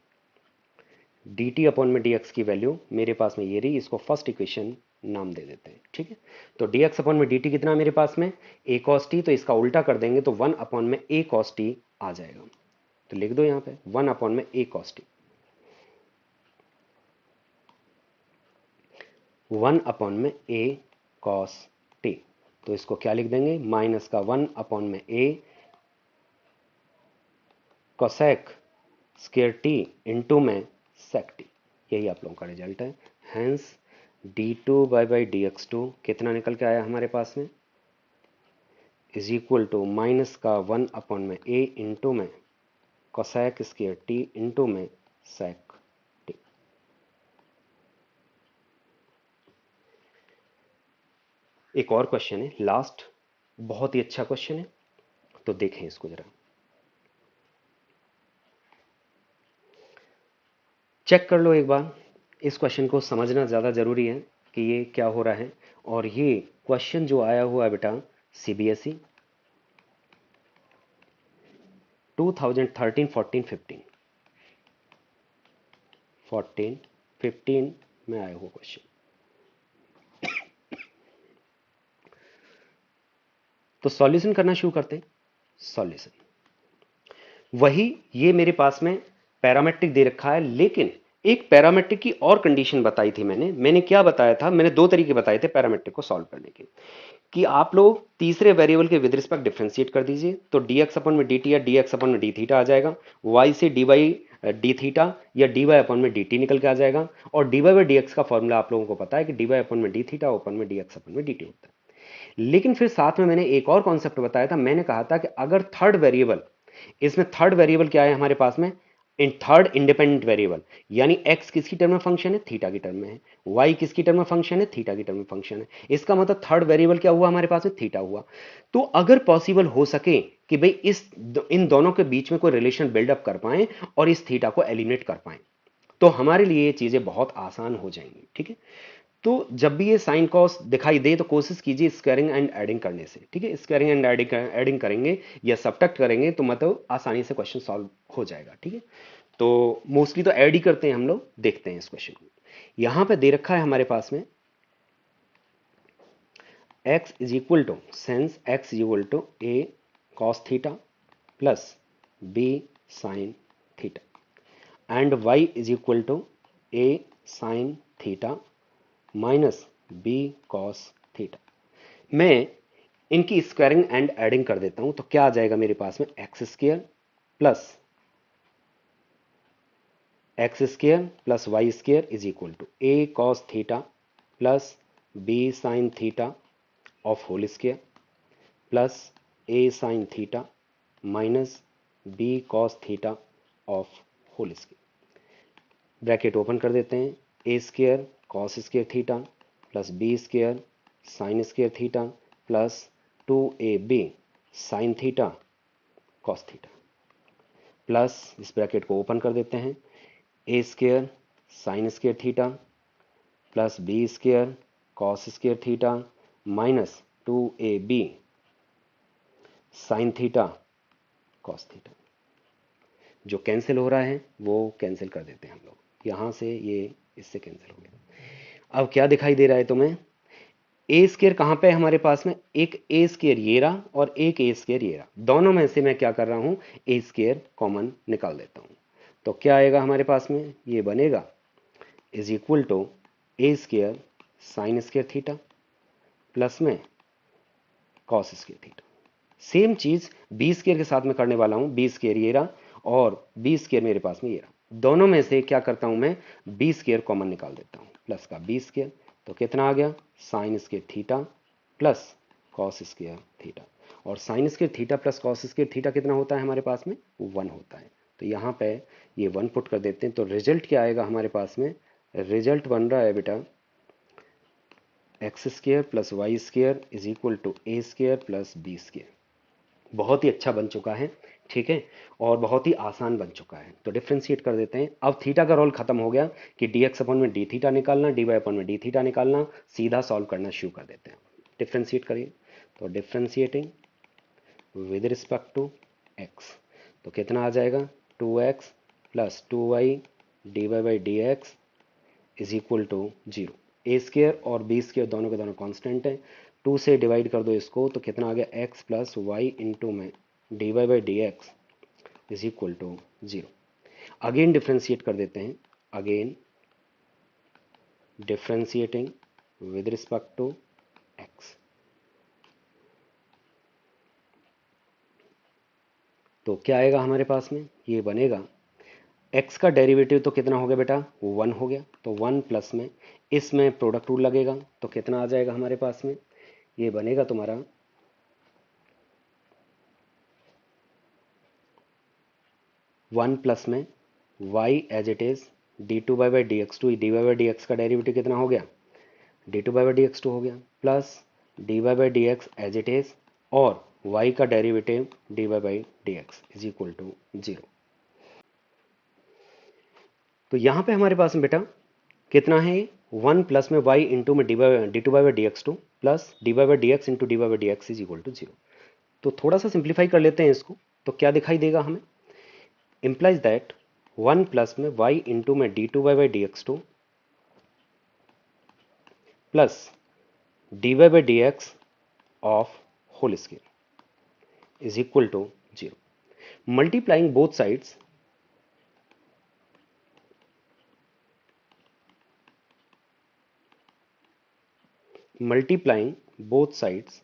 डी टी अपॉन में डी एक्स की वैल्यू मेरे पास में ये रही, इसको फर्स्ट इक्वेशन नाम दे देते हैं, ठीक है। तो डी एक्स अपॉन में डी टी कितना मेरे पास में, ए कॉस टी, तो इसका उल्टा कर देंगे तो 1 अपॉन में ए कॉस टी आ जाएगा, तो लिख दो यहां पे 1 अपॉन में ए कॉस टी, 1 अपॉन में ए कॉस टी, तो इसको क्या लिख देंगे, माइनस का 1 अपॉन में a cosec square t into में सेक टी, यही आप लोगों का रिजल्ट है। Hence d two by d x two कितना निकल के आया हमारे पास में, इज इक्वल टू माइनस का 1 अपॉन में ए इंटू में कोसेक स्क्वायर टी इंटू में सेक टी। एक और क्वेश्चन है लास्ट, बहुत ही अच्छा क्वेश्चन है, तो देखें इसको जरा, चेक कर लो एक बार, इस क्वेश्चन को समझना ज़्यादा ज़रूरी है कि ये क्या हो रहा है। और ये क्वेश्चन जो आया हुआ है बेटा सीबीएसई 2013 14 15 14 15 में आया हुआ क्वेश्चन। तो सॉल्यूशन करना शुरू करते हैं। सॉल्यूशन वही, ये मेरे पास में पैरामेट्रिक दे रखा है, लेकिन एक पैरामेट्रिक की और कंडीशन बताई थी मैंने क्या बताया था, मैंने दो तरीके बताए थे पैरामेट्रिक को सॉल्व करने के, कि आप लोग तीसरे वेरिएबल के विद रिस्पेक्ट डिफरेंशिएट कर दीजिए, तो dx अपन में dt या dx अपन में d थीटा आ जाएगा, y से dy d थीटा या dy अपन में dt निकल के आ जाएगा, और dy बाई dx का फॉर्मूला आप लोगों को पता है कि dy अपन में d थीटा अपन में dx अपन में dt होता है। लेकिन फिर साथ में मैंने एक और कॉन्सेप्ट बताया था, मैंने कहा था कि अगर थर्ड वेरिएबल, इसमें थर्ड वेरिएबल क्या है हमारे पास में, इन थर्ड इंडिपेंडेंट वेरिएबल, यानी x किसकी टर्म में फंक्शन है, थीटा की टर्म में है, y किसकी टर्म में फंक्शन है, थीटा की टर्म में फंक्शन है, इसका मतलब थर्ड वेरिएबल क्या हुआ हमारे पास में, थीटा हुआ। तो अगर पॉसिबल हो सके कि भाई इन दोनों के बीच में कोई रिलेशन बिल्डअप कर पाए और इस थीटा को एलिमिनेट कर पाए, तो हमारे लिए ये चीजें बहुत आसान हो जाएंगी, ठीक है। तो जब भी ये साइन कॉस दिखाई दे तो कोशिश कीजिए स्क्वायरिंग एंड एडिंग करने से, ठीक है। स्क्वायरिंग एंड एडिंग करेंगे या सब्ट्रैक्ट करेंगे तो मतलब आसानी से क्वेश्चन सॉल्व हो जाएगा, ठीक है। तो मोस्टली तो ऐड ही करते हैं हम लोग, देखते हैं इस क्वेश्चन को। यहां पे दे रखा है हमारे पास में x is equal to, since x is equal to a cos theta plus b sin theta and y is equal to a sin theta minus b cos theta. मैं इनकी स्क्वायरिंग एंड एडिंग कर देता हूं, तो क्या आ जाएगा मेरे पास में, x square plus y square is equal to a cos theta plus b sine theta of whole square plus a sine theta minus b cos theta of whole square. Bracket open कर देते हैं, a square cos square theta plus b square sine square theta plus 2ab sine theta cos theta. Plus इस bracket को open कर देते हैं, a square sine square theta plus B square cos square theta minus 2ab sine theta cos theta. जो cancel हो रहा है वो कैंसिल कर देते हैं हम लोग, यहाँ से ये इससे कैंसिल हो गया। अब क्या दिखाई दे रहा है तुम्हें? ए स्केयर कहाँ पे है हमारे पास में? एक ए स्केयर ये रहा और एक ए स्केयर ये रहा, दोनों में से मैं क्या कर रहा हूँ, ए स्केयर कॉमन निकाल देता हूँ। तो क्या आएगा हमारे पास में? ये बनेगा is equal to a square sine square theta plus में कॉस स्केयर थीटा। सेम चीज बी स्केयर के साथ में करने वाला हूं, बी स्केयर ये रहा और बी स्केयर मेरे पास में ये रहा, दोनों में से क्या करता हूं मैं, बी स्केयर कॉमन निकाल देता हूं, प्लस का बी स्केयर, तो कितना आ गया, sine square theta plus cos square theta. और sine square theta plus cos square theta कितना होता है हमारे पास में? 1 होता है। तो यहाँ पे ये 1 पुट कर देते हैं, तो रिजल्ट क्या आएगा हमारे पास में? रिजल्ट बन रहा है बेटा x square plus y square is equal to a square plus b square. बहुत ही अच्छा बन चुका है, ठीक है, और बहुत ही आसान बन चुका है। तो डिफ्रेंशिएट कर देते हैं। अब थीटा का रोल खत्म हो गया कि डी एक्स अपॉन में डी थीटा निकालना, डी वाई अपॉन में डी थीटा निकालना, सीधा सॉल्व करना शुरू कर देते हैं। डिफ्रेंशिएट करिए, तो differentiating with respect to x, तो कितना आ जाएगा, 2x plus 2y d y by d x is equal to 0। A square और बी स्केयर दोनों के दोनों कांस्टेंट हैं, 2 से डिवाइड कर दो इसको, तो कितना आ गया, x प्लस वाई इंटू में d y by d x is equal to 0। Again differentiate कर देते हैं, again differentiating with respect to x, तो क्या आएगा हमारे पास में, ये बनेगा x का डेरिवेटिव तो कितना हो गया बेटा, 1 हो गया, तो 1 प्लस में इसमें प्रोडक्ट रूल लगेगा, तो कितना आ जाएगा हमारे पास में, ये बनेगा तुम्हारा 1 प्लस में y as it is d two by by d x two, d y by d x का डेरिवेटिव कितना हो गया, d two by by d x two हो गया, plus d y by d x as it is और y का derivative d y by d x is equal to 0। तो यहां पे हमारे पास में बेटा कितना है, 1 प्लस में y इंटू में d two by by d x two plus d y by d x into d y by d x is equal to 0। तो थोड़ा सा सिंप्लीफाई कर लेते हैं इसको, तो क्या दिखाई देगा हमें, implies that 1 प्लस में y इंटू में d two y by d x two plus d y by d x of whole square is equal to 0। Multiplying both sides, multiplying both sides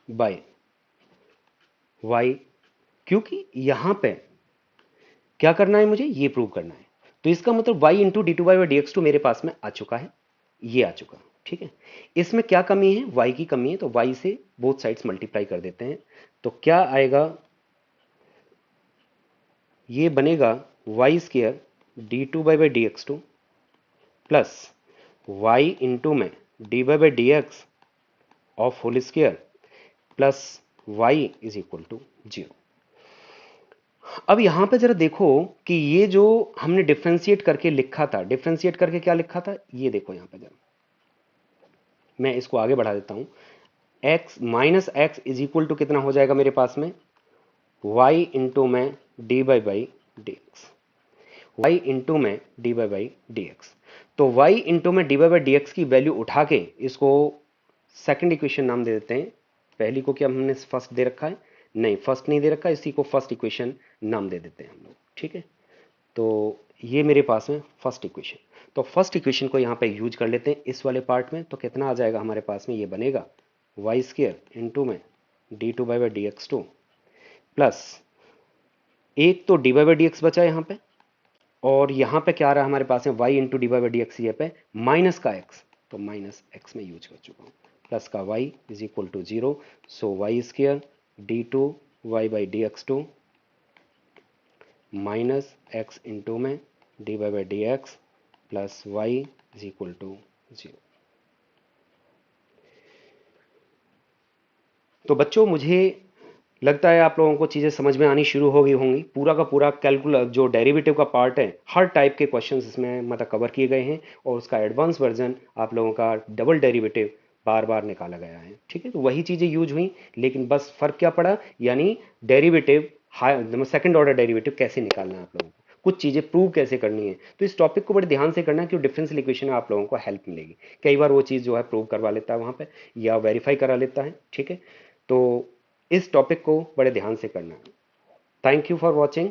by y, क्योंकि यहां पे क्या करना है, मुझे ये प्रूव करना है, तो इसका मतलब y into d two by by d x two मेरे पास में आ चुका है, ये आ चुका, ठीक है। इसमें क्या कमी है, y की कमी है, तो y से बोथ साइड्स मल्टीप्लाई कर देते हैं, तो क्या आएगा, ये बनेगा y square d two by by d x two plus y into में d by by d x of whole square plus y is equal to 0। अब यहां पे जरा देखो कि ये जो हमने डिफ्रेंशिएट करके लिखा था, डिफ्रेंशिएट करके क्या लिखा था, ये देखो यहां पे जरा, मैं इसको आगे बढ़ा देता हूं, x minus x is equal to कितना हो जाएगा मेरे पास में, y इंटू में d by by d x, y into में d by by d x. तो y इंटू में d by by d x की वैल्यू उठा के इसको सेकंड इक्वेशन नाम दे देते हैं। पहली को क्या हमने फर्स्ट दे रखा है, नहीं फर्स्ट नहीं दे रखा, इसी को फर्स्ट इक्वेशन नाम दे देते हैं हम लोग, ठीक है। तो ये मेरे पास में फर्स्ट इक्वेशन, तो फर्स्ट इक्वेशन को यहाँ पे यूज कर लेते हैं इस वाले पार्ट में, तो कितना आ जाएगा हमारे पास में, ये बनेगा वाई स्केयर इंटू में d two by by d x two plus एक तो d by by d x बचा यहाँ पे, और यहाँ पे क्या आ रहा है हमारे पास में y into d by by d x, ये पे माइनस का x, तो माइनस x में यूज कर चुका हूँ, प्लस का y is equal to 0, so y square d two y by d x two minus x into में d by by d x plus y is equal to 0। तो बच्चों मुझे लगता है आप लोगों को चीज़ें समझ में आनी शुरू हो गई होंगी। पूरा का पूरा कैलकुलस जो डेरिवेटिव का पार्ट है, हर टाइप के क्वेश्चंस इसमें मतलब कवर किए गए हैं, और उसका एडवांस वर्जन आप लोगों का डबल डेरिवेटिव बार बार निकाला गया है। ठीक है, तो वही चीज़ें यूज हुई, लेकिन बस फर्क क्या पड़ा, यानी derivative high second order derivative कैसे निकालना है आप लोगों को, कुछ चीज़ें प्रूव कैसे करनी है। तो इस टॉपिक को बड़े ध्यान से करना है, कि डिफरेंशियल इक्वेशन में आप लोगों को हेल्प मिलेगी। कई बार वो चीज़ जो है प्रूव करवा लेता है वहाँ पे, या वेरीफाई करा लेता है। ठीक है, तो इस टॉपिक को बड़े ध्यान से करना है। Thank you for watching.